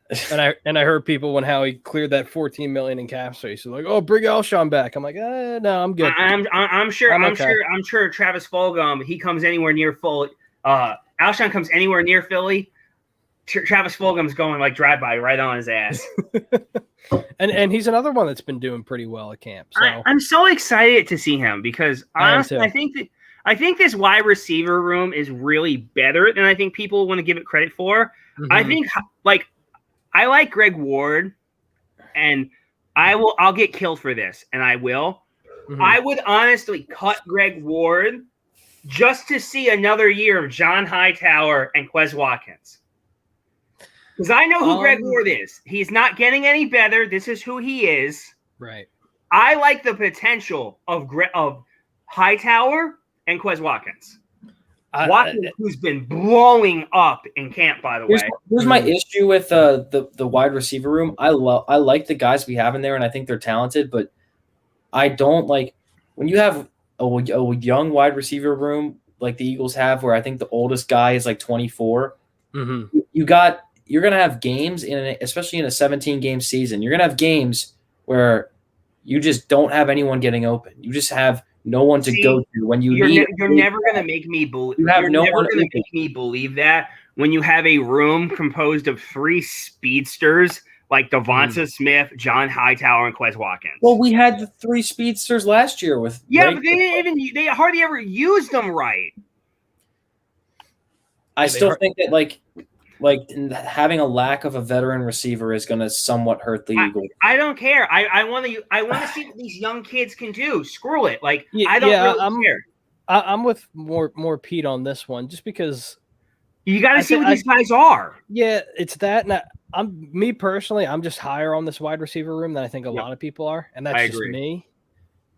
Is. And I heard people when Howie cleared that $14 million in cap space, they're like, "Oh, bring Alshon back." I'm like, "No, I'm good." I'm sure. I'm I'm okay. sure. I'm sure. Travis Fulgham, he comes anywhere near Philly. Alshon comes anywhere near Philly. Travis Fulgham's going drive by right on his ass. and he's another one that's been doing pretty well at camp. So I'm so excited to see him because honestly, I think this wide receiver room is really better than I think people want to give it credit for. Mhm. I think I like Greg Ward, and I'll get killed for this, and I will. Mhm. I would honestly cut Greg Ward just to see another year of John Hightower and Quez Watkins. Because I know who Greg Ward is. He's not getting any better. This is who he is. Right. I like the potential of Hightower and Quez Watkins. Watkins, who's been blowing up in camp, by the way. Here's my issue with the wide receiver room. I like the guys we have in there, and I think they're talented, but I don't like when you have a young wide receiver room like the Eagles have, where I think the oldest guy is 24. Mm-hmm. you're gonna have games especially in a 17-game season. You're gonna have games where you just don't have anyone getting open. You just have no one to go to when you need. You're never gonna make me believe. You're never gonna make me believe that when you have a room composed of 3 speedsters like Devonta Smith, John Hightower, and Quez Watkins. Well, we had the 3 speedsters last year with but they hardly ever used them right. I still think that like having a lack of a veteran receiver is going to somewhat hurt the Eagles. I don't care. I want to see what these young kids can do. Screw it. Like I don't really care. I'm with more Pete on this one, just because you got to see what these guys are. Yeah, it's that. And me personally, I'm just higher on this wide receiver room than I think a lot of people are, and that's just me.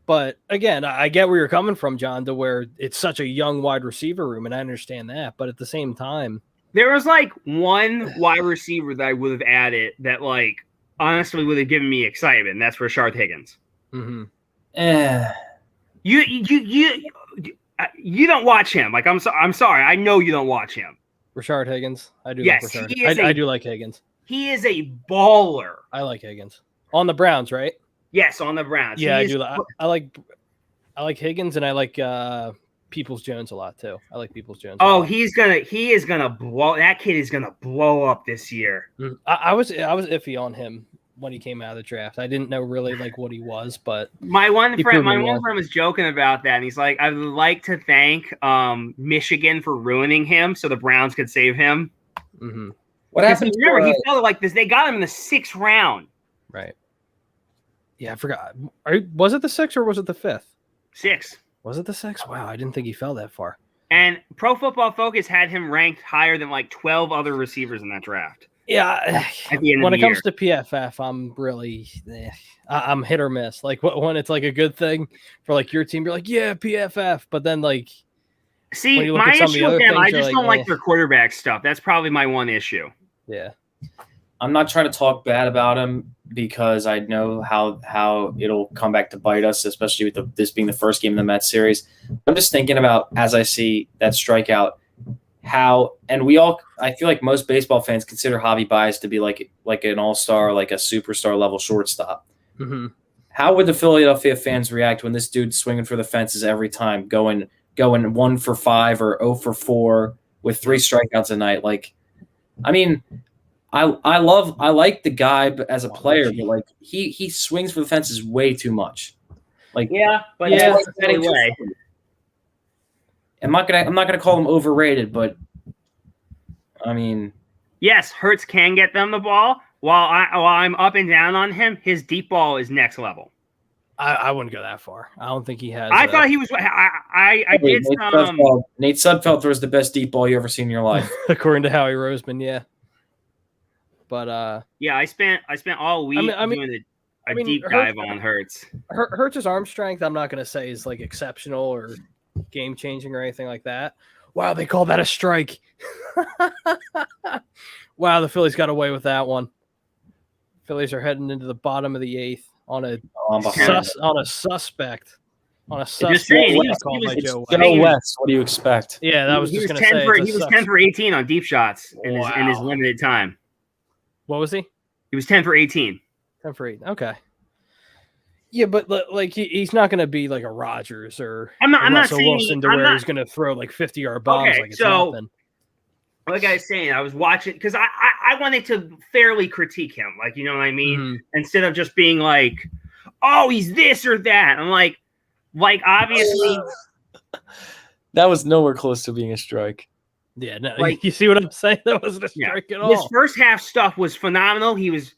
But again, I get where you're coming from, John, to where it's such a young wide receiver room, and I understand that. But at the same time, there was like one wide receiver that I would have added that, like, honestly would have given me excitement. And that's Rashard Higgins. Mm-hmm. You don't watch him. Like, I'm sorry. I know you don't watch him. Rashard Higgins. I do. Yes, like Rashard. I do like Higgins. He is a baller. I like Higgins on the Browns, right? Yes, on the Browns. Yeah, I do. I like Higgins, and I like Peoples-Jones a lot too. I like Peoples-Jones. Oh, he is gonna blow. That kid is gonna blow up this year. I was iffy on him when he came out of the draft. I didn't know really like what he was, but my one friend was joking about that, and he's like, "I would like to thank Michigan for ruining him, so the Browns could save him." Mm-hmm. What happened? Remember, he felt like this. They got him in the 6th round. Right. Yeah, I forgot. Was it the 6th or was it the 5th? 6. Was it the 6th? Wow, I didn't think he fell that far. And Pro Football Focus had him ranked higher than like 12 other receivers in that draft. Yeah, when it comes to PFF, I'm really I'm hit or miss. Like when it's like a good thing for like your team, you're like, yeah, PFF. But then like, see, my issue with them, I just don't like their quarterback stuff. That's probably my one issue. Yeah. I'm not trying to talk bad about him because I know how it'll come back to bite us, especially with this being the first game in the Mets series. I'm just thinking about, as I see that strikeout, I feel like most baseball fans consider Javi Baez to be like an all-star, like a superstar level shortstop. Mm-hmm. How would the Philadelphia fans react when this dude's swinging for the fences every time, going 1 for 5 or 0 for 4 with 3 strikeouts a night? Like, I mean, I like the guy as a player, but like he swings for the fences way too much. Like, anyway. I'm not gonna call him overrated, but I mean, yes, Hurts can get them the ball. While I'm up and down on him, his deep ball is next level. I wouldn't go that far. I don't think he has. I thought he was. I did some. Nate Sudfeld throws the best deep ball you ever seen in your life, according to Howie Roseman. Yeah. But yeah, I spent all week doing a deep dive on Hurts. Hurts' arm strength, I'm not going to say is like exceptional or game changing or anything like that. Wow, they call that a strike. Wow, the Phillies got away with that one. Phillies are heading into the bottom of the 8th on a suspect. Just saying, he was Joe West. What do you expect? Yeah, that was just going to say. He was 10 for 18 on deep shots in his limited time. What was he? He was 10 for 18. 10 for 8. Okay. Yeah, but like he's not going to be like a Rodgers or Russell Wilson he's going to throw like 50-yard bombs like it's nothing. Like I was saying, I was watching because I wanted to fairly critique him, like, you know what I mean, instead of just being like, oh, he's this or that. I'm like obviously that was nowhere close to being a strike. Yeah, no, like, you see what I'm saying? That wasn't a strike at all. His first half stuff was phenomenal. He was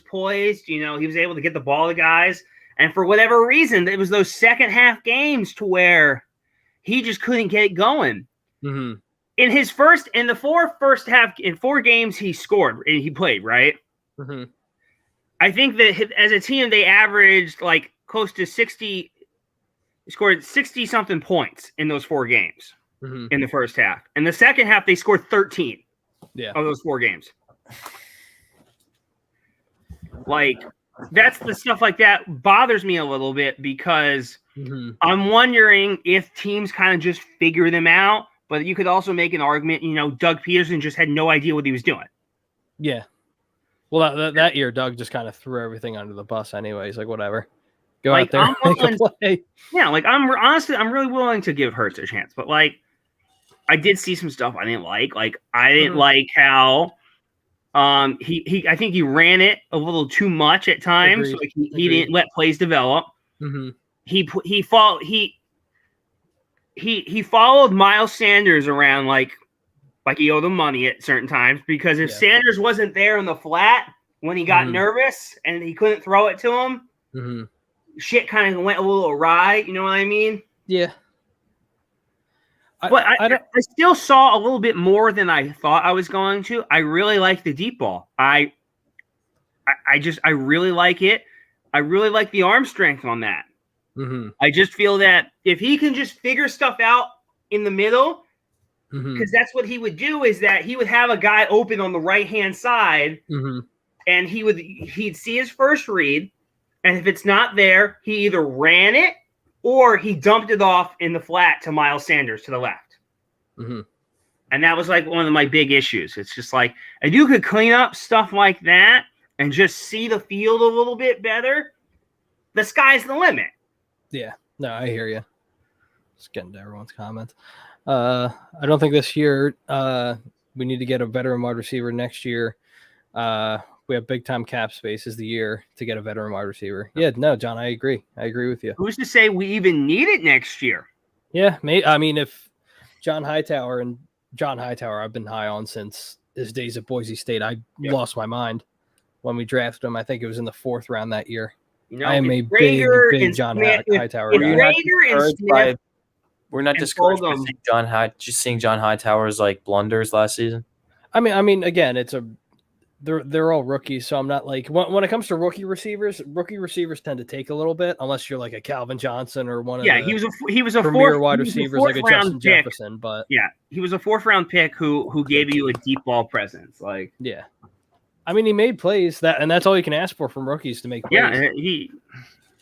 poised. You know, he was able to get the ball to guys. And for whatever reason, it was those second half games to where he just couldn't get it going. Mm-hmm. In the 4 games he scored and he played, right? Mm-hmm. I think that as a team they averaged like close to 60. He scored 60-something points in those 4 games. Mm-hmm. In the first half. In the second half, they scored 13 of those 4 games. Like, that's the stuff like that bothers me a little bit because I'm wondering if teams kind of just figure them out, but you could also make an argument, you know, Doug Peterson just had no idea what he was doing. Yeah. Well, that year, Doug just kind of threw everything under the bus anyway. He's like, whatever. Go Like, out there, make a play. Yeah, like I'm really willing to give Hurts a chance, but like I did see some stuff I didn't like. Like I didn't like how he I think he ran it a little too much at times. Agreed. Like he didn't let plays develop. Mm-hmm. He followed Miles Sanders around like he owed him money at certain times, because if Sanders wasn't there in the flat when he got nervous and he couldn't throw it to him, shit kind of went a little awry. You know what I mean? Yeah. But I still saw a little bit more than I thought I was going to. I really like the deep ball. I really like it. I really like the arm strength on that. Mm-hmm. I just feel that if he can just figure stuff out in the middle, because that's what he would do, is that he would have a guy open on the right-hand side, and he'd see his first read, and if it's not there, he either ran it or he dumped it off in the flat to Miles Sanders to the left. And that was like one of my big issues. It's just like, if you could clean up stuff like that and just see the field a little bit better, the sky's the limit. Yeah. No, I hear you. Just getting to everyone's comments. I don't think this year we need to get a veteran wide receiver next year. We have big time cap space is the year to get a veteran wide receiver. Yeah, no, John, I agree. I agree with you. Who's to say we even need it next year? Yeah, I mean, if John Hightower, I've been high on since his days at Boise State. I lost my mind when we drafted him. I think it was in the 4th round that year. You know, I am a big John Hightower guy. We're not discouraged by seeing John Hightower's like blunders last season. I mean, again, they're all rookies, so I'm not like when it comes to rookie receivers tend to take a little bit, unless you're like a Calvin Johnson or one of the he was a premier wide receivers like a Justin Jefferson, but he was a 4th round pick who gave you a deep ball presence. Like, yeah, I mean, he made plays and that's all you can ask for from rookies to make plays. Yeah,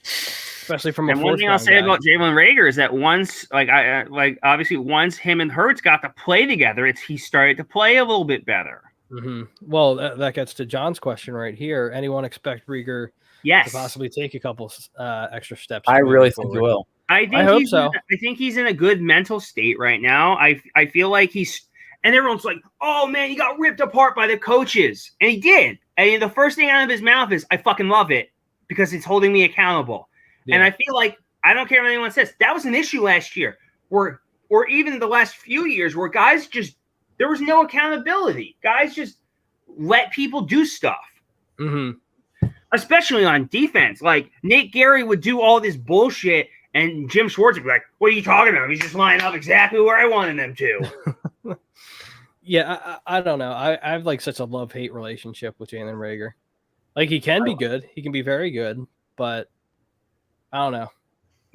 especially from and one thing I'll say about Jalen Reagor is that once obviously once him and Hurts got to play together, he started to play a little bit better. Well, that gets to John's question right here. Anyone expect Reagor to possibly take a couple extra steps? I really think he will. I hope so. I think he's in a good mental state right now. I feel like and everyone's like, oh man, he got ripped apart by the coaches. And he did. And the first thing out of his mouth is, I fucking love it because it's holding me accountable. Yeah. And I feel like, I don't care what anyone says, that was an issue last year, or even the last few years, where guys there was no accountability. Guys just let people do stuff. Especially on defense. Like, Nate Gary would do all this bullshit, and Jim Schwartz would be like, what are you talking about? He's just lining up exactly where I wanted them to. Yeah, I don't know. I have like such a love-hate relationship with Jalen Reagor. Like, he can be good. He can be very good, but I don't know.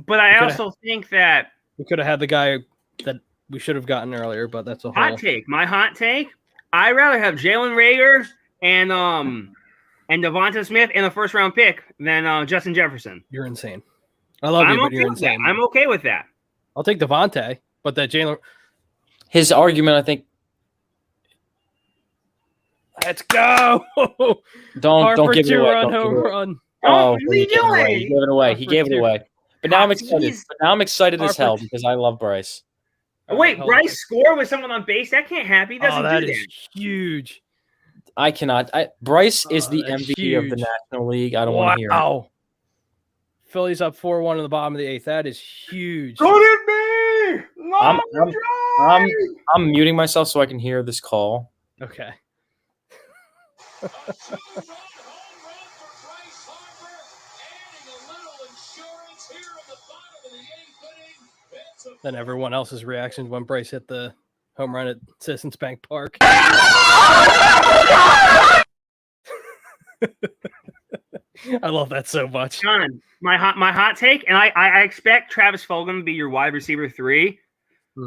But I also think that we could have had the guy that we should have gotten earlier, but that's a hot take. My hot take, I'd rather have Jalen Reagor and Devonta Smith in the 1st round pick than Justin Jefferson. You're insane. I love you, but you're insane. I'm okay with that. I'll take Devontae, but that Jalen. His argument, I think. Let's go. Don't give it away. Home run. Oh, what are you doing? He gave it away. He gave it away. But now I'm excited. As hell because I love Bryce. Wait, Bryce scored with someone on base? That can't happen. He doesn't do that. That is huge. I cannot. Bryce is the MVP of the National League. I don't want to hear it. Phillies up 4-1 in the bottom of the 8th. That is huge. Don't hit me! I'm muting myself so I can hear this call. Okay. Then everyone else's reactions when Bryce hit the home run at Citizens Bank Park. I love that so much. John, my hot take, and I expect Travis Fulgham to be your wide receiver 3,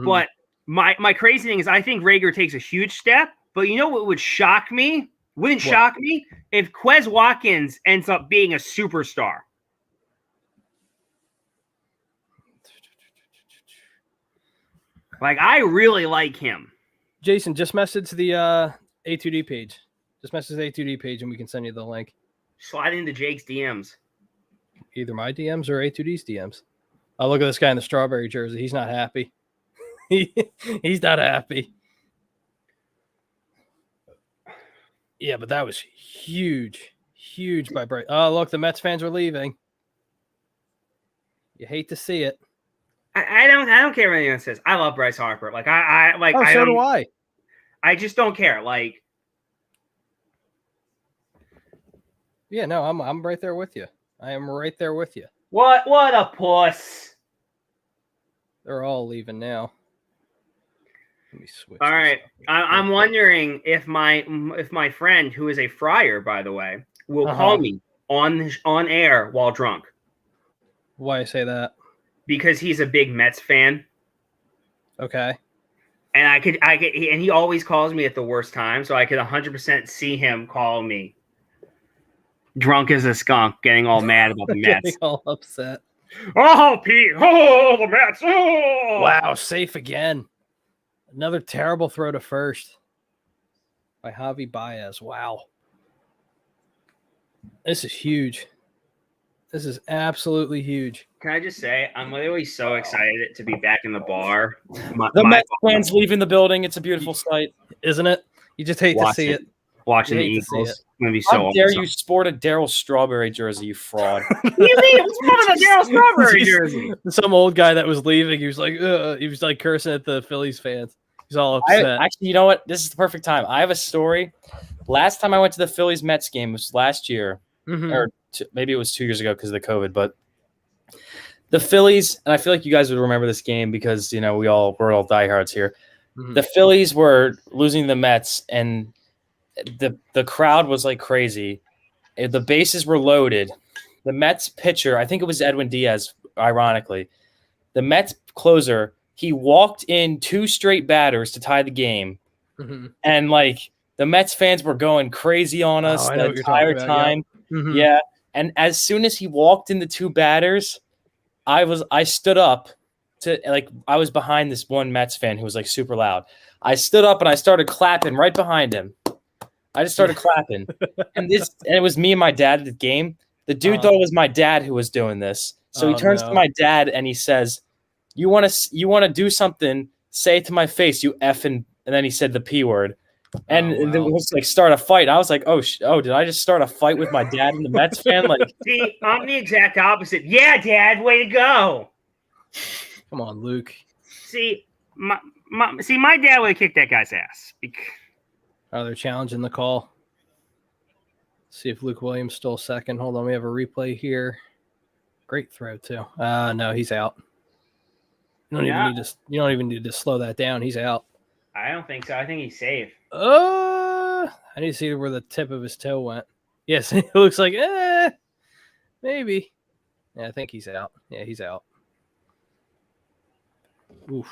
but my crazy thing is I think Reagor takes a huge step, but you know what would shock me? Wouldn't shock me if Quez Watkins ends up being a superstar. Like, I really like him. Jason, just message the A2D page. Just message the A2D page and we can send you the link. Slide into Jake's DMs. Either my DMs or A2D's DMs. Oh, look at this guy in the strawberry jersey. He's not happy. He's not happy. Yeah, but that was huge. Huge by Bryce. Oh, look, the Mets fans are leaving. You hate to see it. I don't care what anyone says. I love Bryce Harper. Like So do I. I just don't care. Like, yeah, no, I'm right there with you. I am right there with you. what a puss. They're all leaving now. Let me switch. All right, this up. I'm wondering if my friend, who is a friar, by the way, will call me on air while drunk. Why I say that? Because he's a big Mets fan. Okay. And and he always calls me at the worst time, so I could 100% see him call me drunk as a skunk, getting all mad about the Mets. Getting all upset. Oh, Pete! Oh, the Mets! Oh! Wow, safe again. Another terrible throw to first by Javi Baez. Wow. This is huge. This is absolutely huge. Can I just say, I'm literally so excited to be back in the bar. The Mets fans leaving the building. It's a beautiful sight. Isn't it? You just hate to see it. Watching the You hate to see Eagles. it. It's going to be so How dare awesome. you sport a Daryl Strawberry jersey, you fraud. What do you mean? What's wrong with the Daryl Strawberry jersey? Some old guy that was leaving, he was like cursing at the Phillies fans. He's all upset. Actually, you know what? This is the perfect time. I have a story. Last time I went to the Phillies Mets game was last year, or maybe it was 2 years ago because of the COVID. But the Phillies, and I feel like you guys would remember this game because we're all diehards here. The Phillies were losing the Mets, and the crowd was like crazy. The bases were loaded. The Mets pitcher, I think it was Edwin Diaz, ironically, the Mets closer. He walked in 2 straight batters to tie the game, and like the Mets fans were going crazy on us the entire time. Yeah, and as soon as he walked in the 2 batters, I stood up to I was behind this one Mets fan who was like super loud. I stood up and I started clapping right behind him. I just started clapping, and it was me and my dad at the game. The dude thought it was my dad who was doing this, so he turns to my dad and he says, You want to do something? Say it to my face, you effing. And then he said the P word, and it was like start a fight. I was like, oh, did I just start a fight with my dad and the Mets fan? Like, see, I'm the exact opposite. Yeah, Dad, way to go. Come on, Luke. See, my dad would have kicked that guy's ass. Oh, they're challenging the call. See if Luke Williams stole second. Hold on, we have a replay here. Great throw too. No, he's out. You don't even need to slow that down. He's out. I don't think so. I think he's safe. I need to see where the tip of his toe went. Yes, it looks like maybe. Yeah, I think he's out. Yeah, he's out. Oof.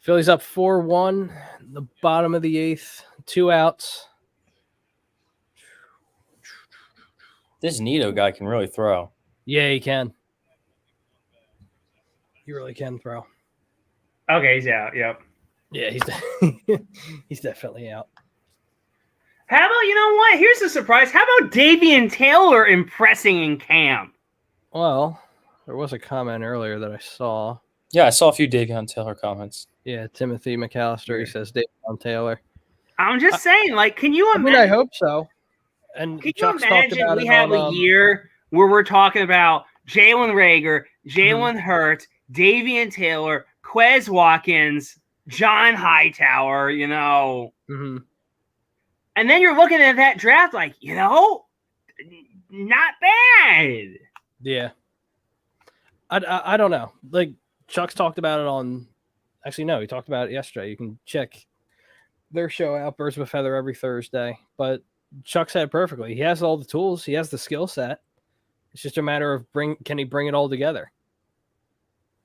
Phillies up 4-1. The bottom of the 8th. 2 outs. this Nito guy can really throw. Yeah, he can. He really can throw. Okay, he's out. Yep. Yeah, he's definitely out. How about, you know what? Here's the surprise. How about Davian Taylor impressing in camp? Well, there was a comment earlier that I saw. Yeah, I saw a few Davion Taylor comments. Yeah, Timothy McAllister. He says Davion Taylor. I'm just saying, like, can you imagine? I mean, I hope so. And can Chuck's you talked imagine about we it have on, a year where we're talking about Jalen Reagor, Jalen Hurts, Davian Taylor, Quez Watkins, John Hightower, you know. Mm-hmm. And then you're looking at that draft like, you know, not bad. Yeah. I don't know. Like, Chuck's talked about it on – actually, no, he talked about it yesterday. You can check their show out, Birds of a Feather, every Thursday. But Chuck said it perfectly. He has all the tools. He has the skill set. It's just a matter of can he bring it all together?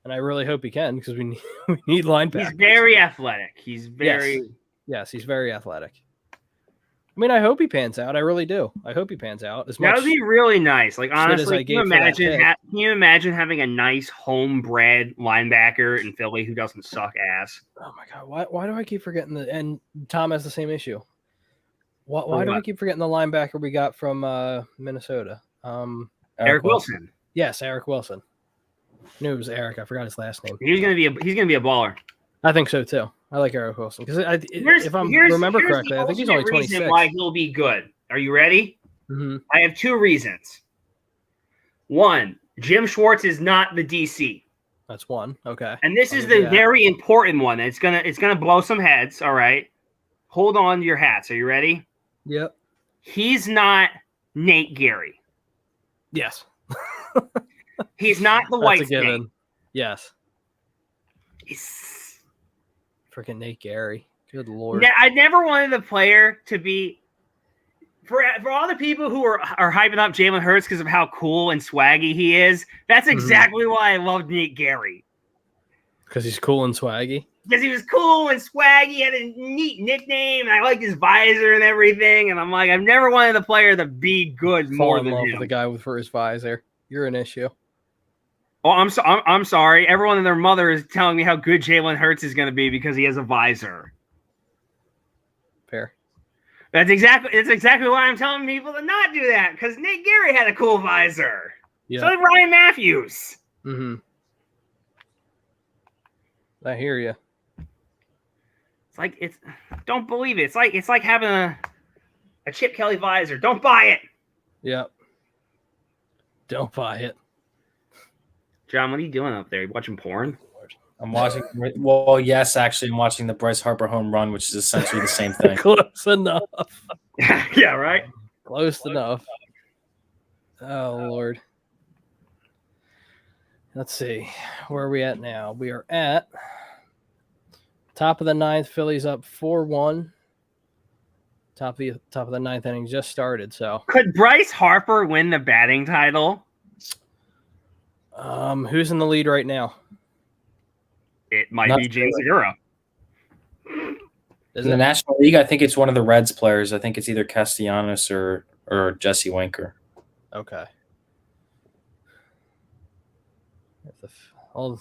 And I really hope he can because we need linebackers. He's very athletic. He's very yes, he's very athletic. I mean, I hope he pans out. I really do. I hope he pans out. That would be really nice. Like, honestly, can you imagine having a nice homebred linebacker in Philly who doesn't suck ass? Oh my god, why do I keep forgetting and Tom has the same issue? Why do we keep forgetting the linebacker we got from Minnesota? Eric Wilson. Yes, Eric Wilson. I knew it was Eric. I forgot his last name. He's gonna be a baller. I think so too. I like Eric Wilson because if I remember correctly, I think he's only 26. Why he'll be good? Are you ready? Mm-hmm. I have 2 reasons. 1, Jim Schwartz is not the DC. That's one. Okay. And this is the very important one. It's gonna blow some heads. All right. Hold on to your hats. Are you ready? Yep. He's not Nate Gary. Yes. He's not the white given. Yes. He's freaking Nate Gary. Good Lord. I never wanted the player to be for all the people who are hyping up Jalen Hurts because of how cool and swaggy he is. That's exactly why I loved Nate Gary. Because he's cool and swaggy. Because he was cool and swaggy, had a neat nickname, and I liked his visor and everything. And I'm like, I've never wanted the player to be good more than him. With the guy for his visor. You're an issue. Oh, I'm sorry. Everyone and their mother is telling me how good Jalen Hurts is going to be because he has a visor. Fair. It's exactly why I'm telling people to not do that, because Nate Gary had a cool visor. Yeah. So did Ryan Matthews. Mm-hmm. I hear you. Don't believe it. It's like having a Chip Kelly visor. Don't buy it. Yep. Don't buy it. John, what are you doing up there? You watching porn? I'm watching. Well, yes, actually, I'm watching the Bryce Harper home run, which is essentially the same thing. Close enough. Yeah, right. Close enough. Oh Lord. Let's see. Where are we at now? We are at top of the 9th. Phillies up 4-1. Top of the 9th inning just started. So could Bryce Harper win the batting title? Who's in the lead right now? It might be James Segura. In the National League, I think it's one of the Reds players. I think it's either Castellanos or Jesse Winker. Okay. All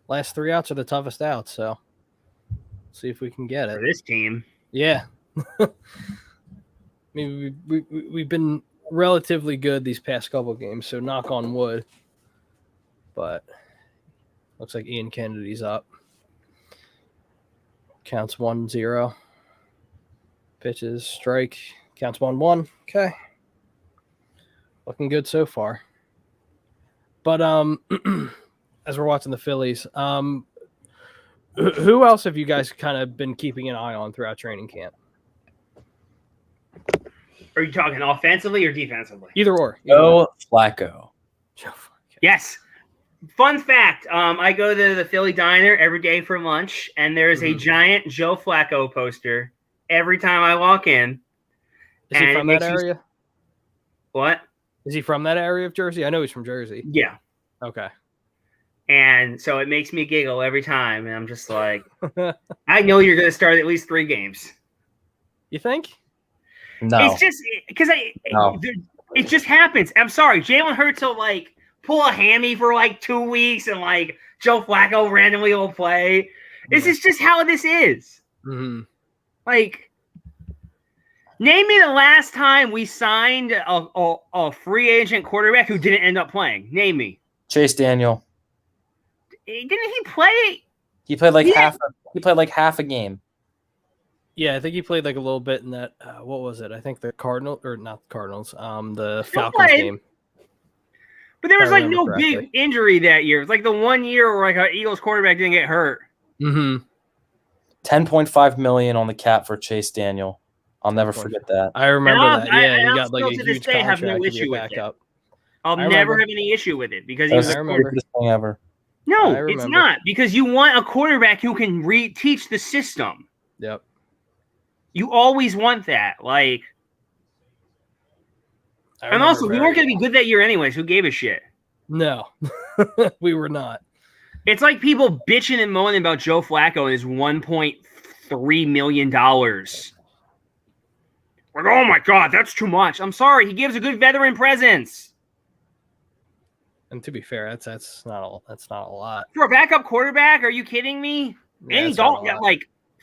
last 3 outs are the toughest outs, so see if we can get it. For this team. Yeah. I mean, we've been relatively good these past couple games, so knock on wood. But looks like Ian Kennedy's up. Counts 1-0. Pitches, strike. Counts 1-1. Okay. Looking good so far. But as we're watching the Phillies, who else have you guys kind of been keeping an eye on throughout training camp? Are you talking offensively or defensively? Either or. Joe Flacco. Yes. Fun fact, I go to the Philly Diner every day for lunch, and there's a giant Joe Flacco poster every time I walk in. Is he from that area? What? Is he from that area of Jersey? I know he's from Jersey. Yeah. Okay. And so it makes me giggle every time, and I'm just like, I know you're going to start at least 3 games. You think? No. It's just because it just happens. I'm sorry. Jalen Hurts will pull a hammy for 2 weeks, and Joe Flacco randomly will play. This is just how this is. Mm-hmm. Name me the last time we signed a free agent quarterback who didn't end up playing. Name me. Chase Daniel. Didn't he play? He played half. He played half a game. Yeah, I think he played a little bit in that. What was it? I think the Cardinals, or not the Cardinals. The Falcons game. But there was no big injury that year. It's the 1 year where an Eagles quarterback didn't get hurt. Mm-hmm. $10.5 million on the cap for Chase Daniel. I'll never forget that. I remember that. Yeah, he got a huge contract. Have no issue with it. I'll never have any issue with it because he's the greatest thing ever. No, it's not, because you want a quarterback who can teach the system. Yep. You always want that. And also, we weren't going to be good that year anyways. Who gave a shit? No, we were not. It's like people bitching and moaning about Joe Flacco and his $1.3 million. Oh my God, that's too much. I'm sorry. He gives a good veteran presence. And to be fair, that's not a lot. For a backup quarterback, are you kidding me? Yeah, Andy Dalton got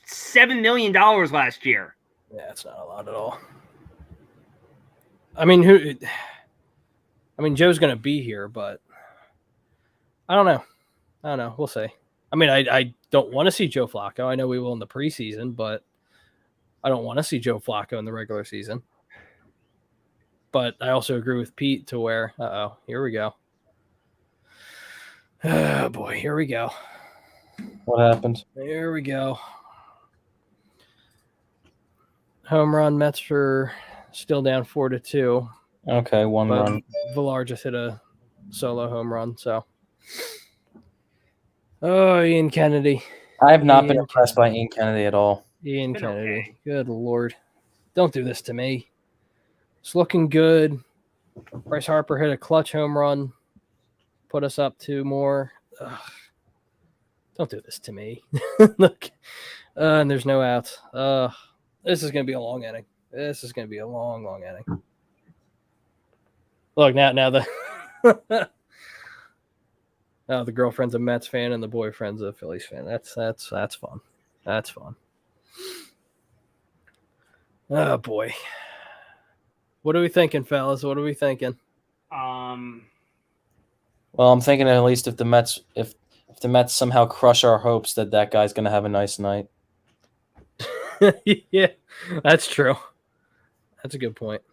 $7 million last year. Yeah, it's not a lot at all. I mean, Joe's going to be here, but I don't know. We'll see. I mean, I don't want to see Joe Flacco. I know we will in the preseason, but I don't want to see Joe Flacco in the regular season. But I also agree with Pete to where, here we go. Oh, boy, here we go. What happened? Here we go. Home run, Mets are still down 4-2. Okay, one But run. Villar just hit a solo home run, so. Oh, Ian Kennedy. I have not been impressed by Ian Kennedy at all. Ian Been Kennedy. okay. Good Lord. Don't do this to me. It's looking good. Bryce Harper hit a clutch home run. Put us up 2 more. Ugh. Don't do this to me. Look. And there's no outs. This is going to be a long inning. This is going to be a long, long inning. Look, now the now the girlfriend's a Mets fan and the boyfriend's a Phillies fan. That's fun. That's fun. Oh boy. What are we thinking, fellas? What are we thinking? Well, I'm thinking at least if the Mets somehow crush our hopes that guy's going to have a nice night. Yeah, that's true. That's a good point.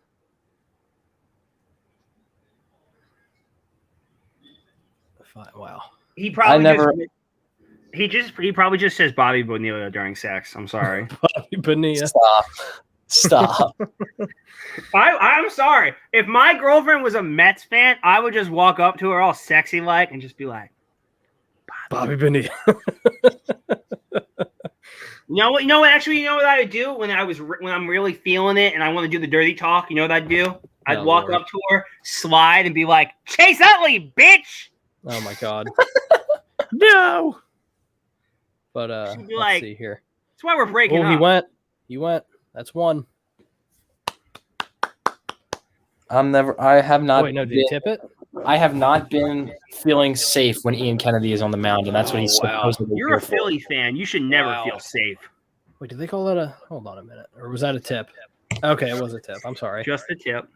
Wow. He probably he probably just says Bobby Bonilla during sex. I'm sorry. Bobby Bonilla. Stop. I'm sorry. If my girlfriend was a Mets fan, I would just walk up to her all sexy like and just be like, Bobby Bonilla. You know what? Actually, you know what I would do when I'm really feeling it and I want to do the dirty talk. You know what I'd do? I'd walk up to her, slide, and be like, "Chase Utley, bitch!" Oh my God. No. But let's like, see here. That's why we're breaking up. He went. That's one. I have not. Wait, no, did he tip it? I have not been feeling safe when Ian Kennedy is on the mound, and that's what he's supposedly You're here a Philly fan. You should never feel safe. Wait, did they call that a? Hold on a minute. Or was that a tip? Okay, it was a tip. I'm sorry. Just a tip.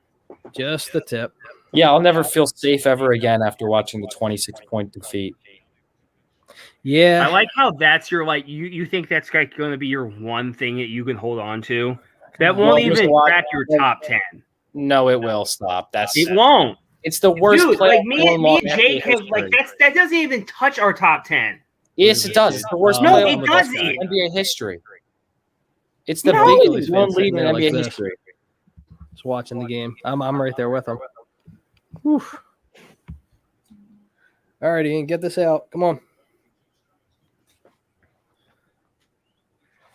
Just the tip. Yeah, I'll never feel safe ever again after watching the 26-point defeat. Yeah. I like how that's your you think that's like going to be your one thing that you can hold on to. That won't even crack your top 10. No, it will. Stop. It won't. It's the worst. Dude, play like me and Jake have that doesn't even touch our top 10. Yes, it does. It's the worst. No, play it doesn't. in NBA history. It's the No. biggest one lead in NBA history. Just watching the game. I'm right there with them. Whew. All right, Ian, get this out. Come on.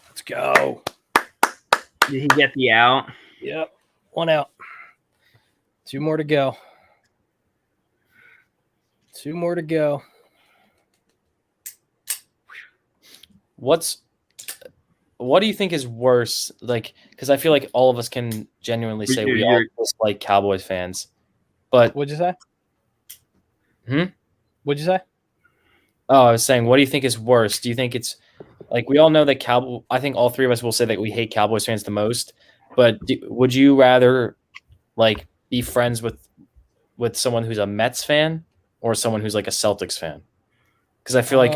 Let's go. Did he get the out? Yep. 1 out. 2 more to go. 2 more to go. What do you think is worse? Like, because I feel like all of us can genuinely say we all dislike Cowboys fans. But What'd you say? What'd you say? Oh, I was saying, what do you think is worse? Do you think it's like we all know that I think all 3 of us will say that we hate Cowboys fans the most. But would you rather like be friends with someone who's a Mets fan or someone who's like a Celtics fan? Because I feel like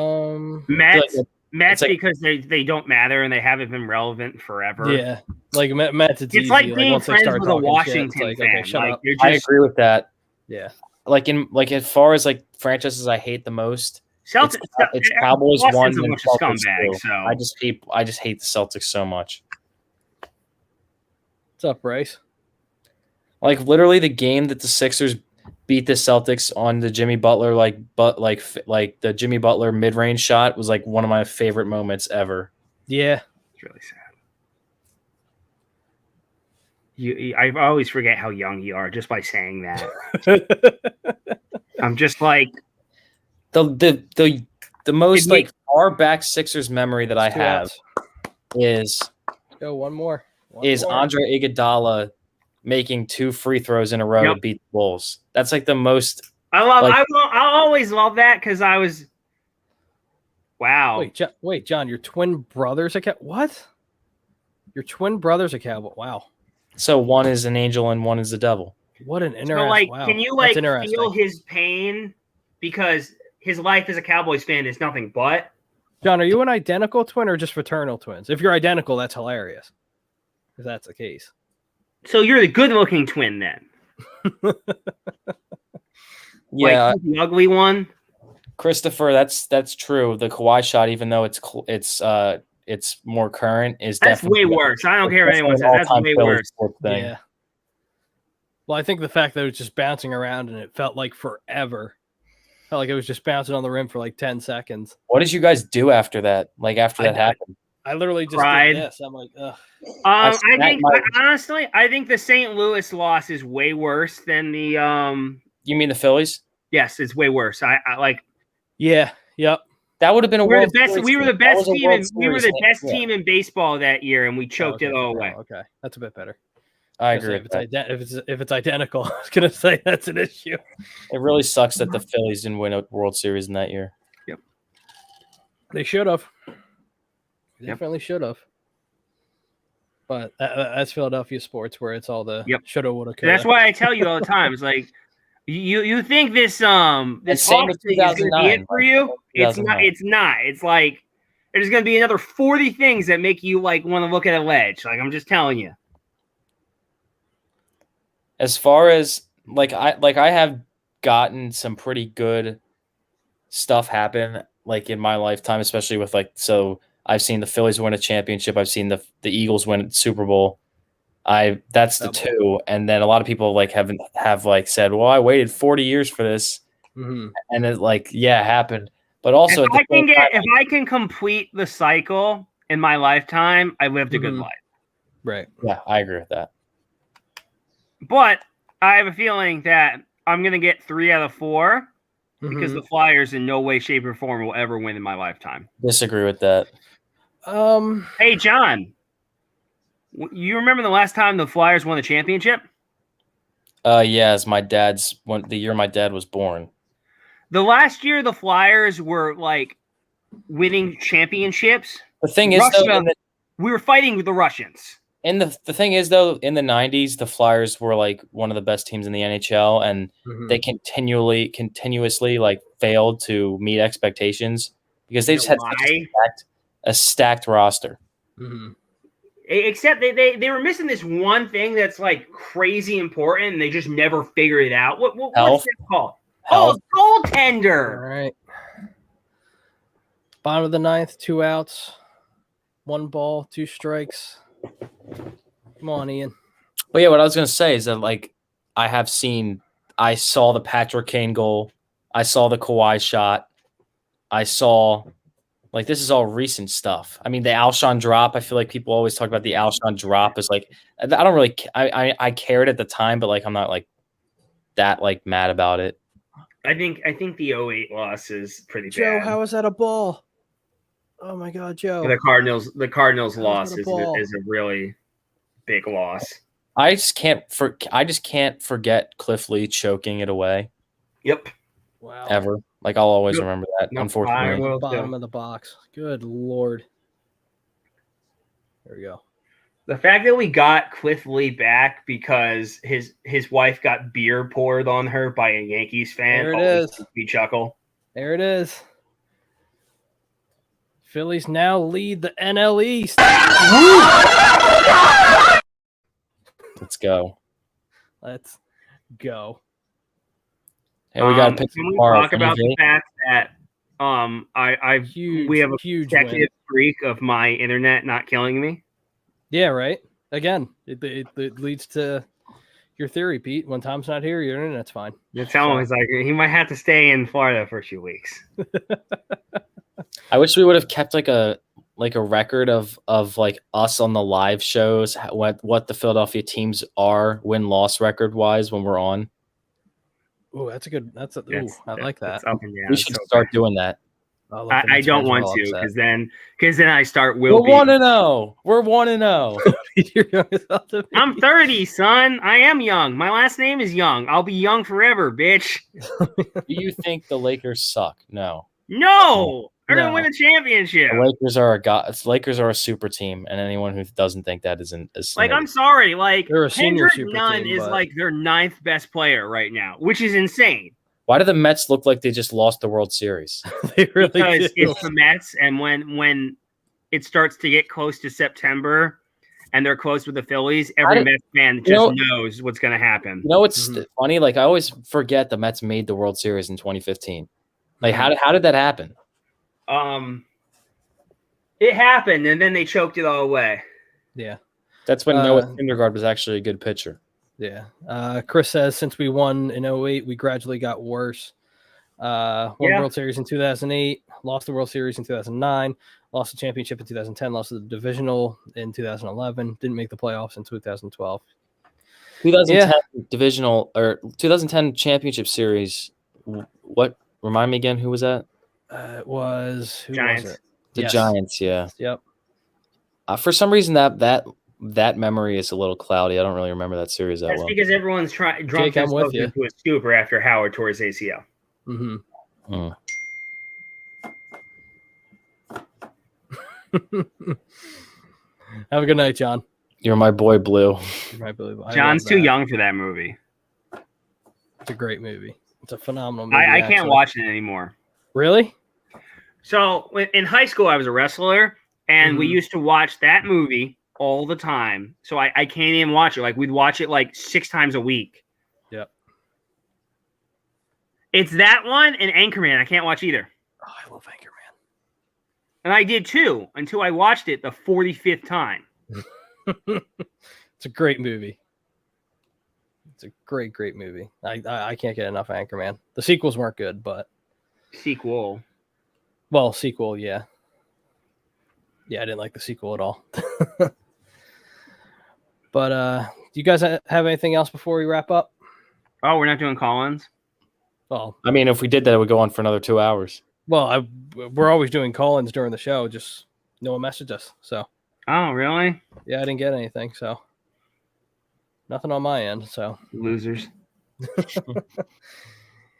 Mets because they don't matter and they haven't been relevant forever. Yeah, like Mets. It's easy. Like being once friends they start with a Washington shit, fan. Okay, shut up. I agree with that. Yeah. Like as far as like franchises I hate the most, Celtics. It's Cowboys Boston's 1 a and bunch of Celtics scumbags, 2. so I just hate the Celtics so much. What's up, Bryce? Like literally the game that the Sixers beat the Celtics on the Jimmy Butler like the Jimmy Butler mid-range shot was like one of my favorite moments ever. Yeah. It's really sad. I always forget how young you are just by saying that. I'm just like the most like far back Sixers memory that I have is go one more. Andre Iguodala making 2 free throws in a row to beat the Bulls. That's like the most. I always love that because I was. Wow. Wait, John, your twin brothers? What? Your twin brother's a cowboy. Wow. So one is an angel and one is the devil. What an interesting. So, like, wow. can you That's like interesting. feel his pain because his life as a Cowboys fan is nothing but? John, are you an identical twin or just fraternal twins? If you're identical, that's hilarious. If that's the case. So you're the good-looking twin then. Yeah, like the ugly one. Christopher, that's true. The Kawhi shot, even though it's more current, is That's definitely way worse. I don't care what anyone says. That's all-time way Phillies worse. sports thing. Yeah. Well, I think the fact that it was just bouncing around and it felt like forever. Felt like it was just bouncing on the rim for like 10 seconds. What did you guys do after that? Like after that happened? I literally just Cried. did this. I'm like, ugh. I think the St. Louis loss is way worse than the You mean the Phillies? Yes, it's way worse. I like. Yeah. Yep. That would have been a We were World the best. Series We were game. the best That was a team. World We were Series the game. best Yeah. team in baseball that year, and we choked it all away. Okay, that's a bit better. I agree If with that. if it's identical, I was gonna say that's an issue. It really sucks that the Phillies didn't win a World Series in that year. They should have. Yep. Definitely should have. But that's Philadelphia sports, where it's all the shoulda, woulda, coulda. That's why I tell you all the time. It's like you think this same off with thing is going to be 2009, it for you. It's not. 2009. It's not. It's like there's going to be another 40 things that make you like want to look at a ledge. Like I'm just telling you. As far as I have gotten some pretty good stuff happen like in my lifetime, especially with I've seen the Phillies win a championship. I've seen the Eagles win the Super Bowl. That's the two, and then a lot of people have said, "Well, I waited 40 years for this," and it happened. But also, if I can complete the cycle in my lifetime, I lived a good life. Right. Yeah, I agree with that. But I have a feeling that I'm going to get 3 out of 4 because the Flyers in no way, shape, or form will ever win in my lifetime. Disagree with that. Hey, John, you remember the last time the Flyers won the championship? Yes, the year my dad was born. The last year the Flyers were winning championships. The thing is, we were fighting with the Russians. And the thing is, though, in the 90s, the Flyers were one of the best teams in the NHL, and they continuously failed to meet expectations because they just had a stacked roster. Except they were missing this one thing that's crazy important, and they just never figured it out. What's that called? Health. Oh, goaltender. All right. Bottom of the 9th, 2 outs, 1 ball, 2 strikes. Come on, Ian. Well, yeah, what I was going to say is that, I saw the Patrick Kane goal. I saw the Kawhi shot. I saw, this is all recent stuff. I mean, the Alshon drop, I feel like people always talk about the Alshon drop as, I don't really, I cared at the time, but, I'm not, that, mad about it. I think the 08 loss is pretty bad. Joe, how is that a ball? Oh my God, Joe! The Cardinals loss is a really big loss. I just can't forget Cliff Lee choking it away. Yep. Wow. Ever. I'll always remember that. Nope, unfortunately. Bottom of the box. Good Lord. There we go. The fact that we got Cliff Lee back because his wife got beer poured on her by a Yankees fan. There it is. We chuckle. There it is. Phillies now lead the NL East. Let's go. Let's go. Hey, we got to pick Can we tomorrow. talk about the fact that we have a huge consecutive win. streak of my internet not killing me? Yeah, right. Again, it leads to your theory, Pete. When Tom's not here, your internet's fine. You tell him he might have to stay in Florida for a few weeks. I wish we would have kept a record of us on the live shows, what the Philadelphia teams are win-loss record wise when we're on. Oh, I like that. We should start doing that. I don't want to because then I start We're 1-0. We're 1-0. I'm 30, son. I am young. My last name is Young. I'll be young forever, bitch. Do you think the Lakers suck? No. No. They're going to win a championship. The Lakers are a super team, and anyone who doesn't think that isn't like. I'm sorry, like They're a senior Kendrick super Nunn team, is but- like their 9th best player right now, which is insane. Why do the Mets look like they just lost the World Series? They really Because do. it's the Mets, and when it starts to get close to September, and they're close with the Phillies, every Mets fan just knows what's going to happen. You know what's funny? Like I always forget the Mets made the World Series in 2015. Like how did that happen? It happened, and then they choked it all away. Yeah. That's when Noah Syndergaard was actually a good pitcher. Yeah. Chris says since we won in 08, we gradually got worse. Won World Series in 2008, lost the World Series in 2009, lost the championship in 2010, lost the divisional in 2011, didn't make the playoffs in 2012. 2010 divisional or 2010 championship series. What? Remind me again, who was that? It was Giants. Was it? The Giants, yeah. Yep. For some reason, that memory is a little cloudy. I don't really remember that series that That's well. because everyone's drunk themselves into a stupor after Howard tore his ACL. Mm-hmm. Have a good night, John. You're my boy, Blue. John's too young for that movie. It's a great movie. It's a phenomenal movie. I can't watch it anymore. Really? So in high school, I was a wrestler, and we used to watch that movie all the time. So I can't even watch it. Like we'd watch it like 6 times a week. Yep. It's that one and Anchorman. I can't watch either. Oh, I love Anchorman. And I did too until I watched it the 45th time. It's a great movie. It's a great movie. I can't get enough of Anchorman. The sequels weren't good, but sequel, yeah. Yeah, I didn't like the sequel at all. But do you guys have anything else before we wrap up? Oh, we're not doing call-ins? Well, I mean, if we did that, it would go on for another 2 hours. Well, we're always doing call-ins during the show. Just no one messaged us. So. Oh, really? Yeah, I didn't get anything. So nothing on my end. So losers.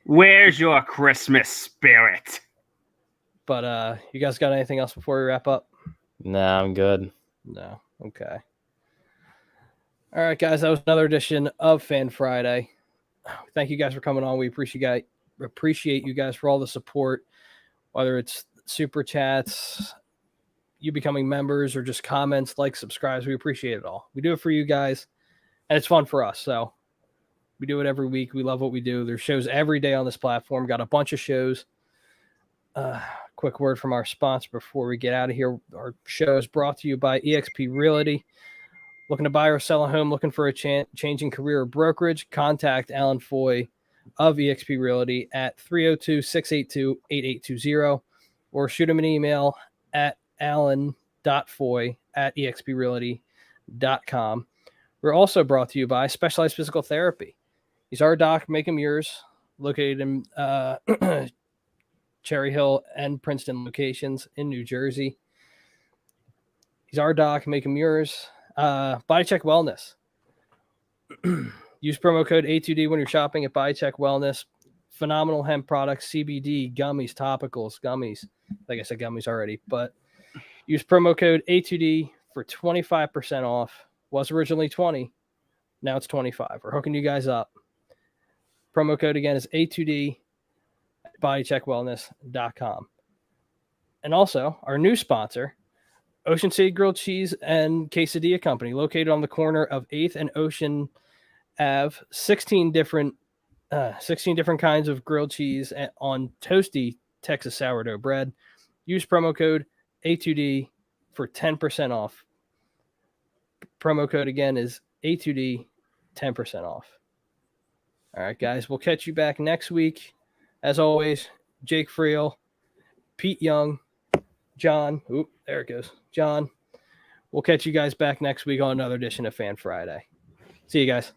Where's your Christmas spirit? But you guys got anything else before we wrap up? Nah, I'm good. No. Okay. All right, guys. That was another edition of Fan Friday. Thank you guys for coming on. We appreciate you guys for all the support, whether it's super chats, you becoming members, or just comments, likes, subscribes. We appreciate it all. We do it for you guys, and it's fun for us. So we do it every week. We love what we do. There's shows every day on this platform. Got a bunch of shows. Quick word from our sponsor before we get out of here. Our show is brought to you by eXp Realty. Looking to buy or sell a home, looking for a changing career or brokerage, contact Alan Foy of eXp Realty at 302-682-8820 or shoot him an email at alan.foy@exprealty.com. We're also brought to you by Specialized Physical Therapy. He's our doc, make him yours, located in Cherry Hill and Princeton locations in New Jersey. He's our doc, make him yours. Body Check Wellness. Use promo code A2D when you're shopping at Body Check Wellness. Phenomenal hemp products, CBD, gummies, topicals, gummies. Like I said, gummies already, but use promo code A2D for 25% off. Was originally 20. Now it's 25. We're hooking you guys up. Promo code again is A2D at bodycheckwellness.com. And also our new sponsor, Ocean City Grilled Cheese and Quesadilla Company, located on the corner of 8th and Ocean Ave. 16 different kinds of grilled cheese on toasty Texas sourdough bread. Use promo code A2D for 10% off. Promo code again is A2D, 10% off. All right, guys, we'll catch you back next week. As always, Jake Friel, Pete Young, John. Oop, there it goes. John. We'll catch you guys back next week on another edition of Fan Friday. See you guys.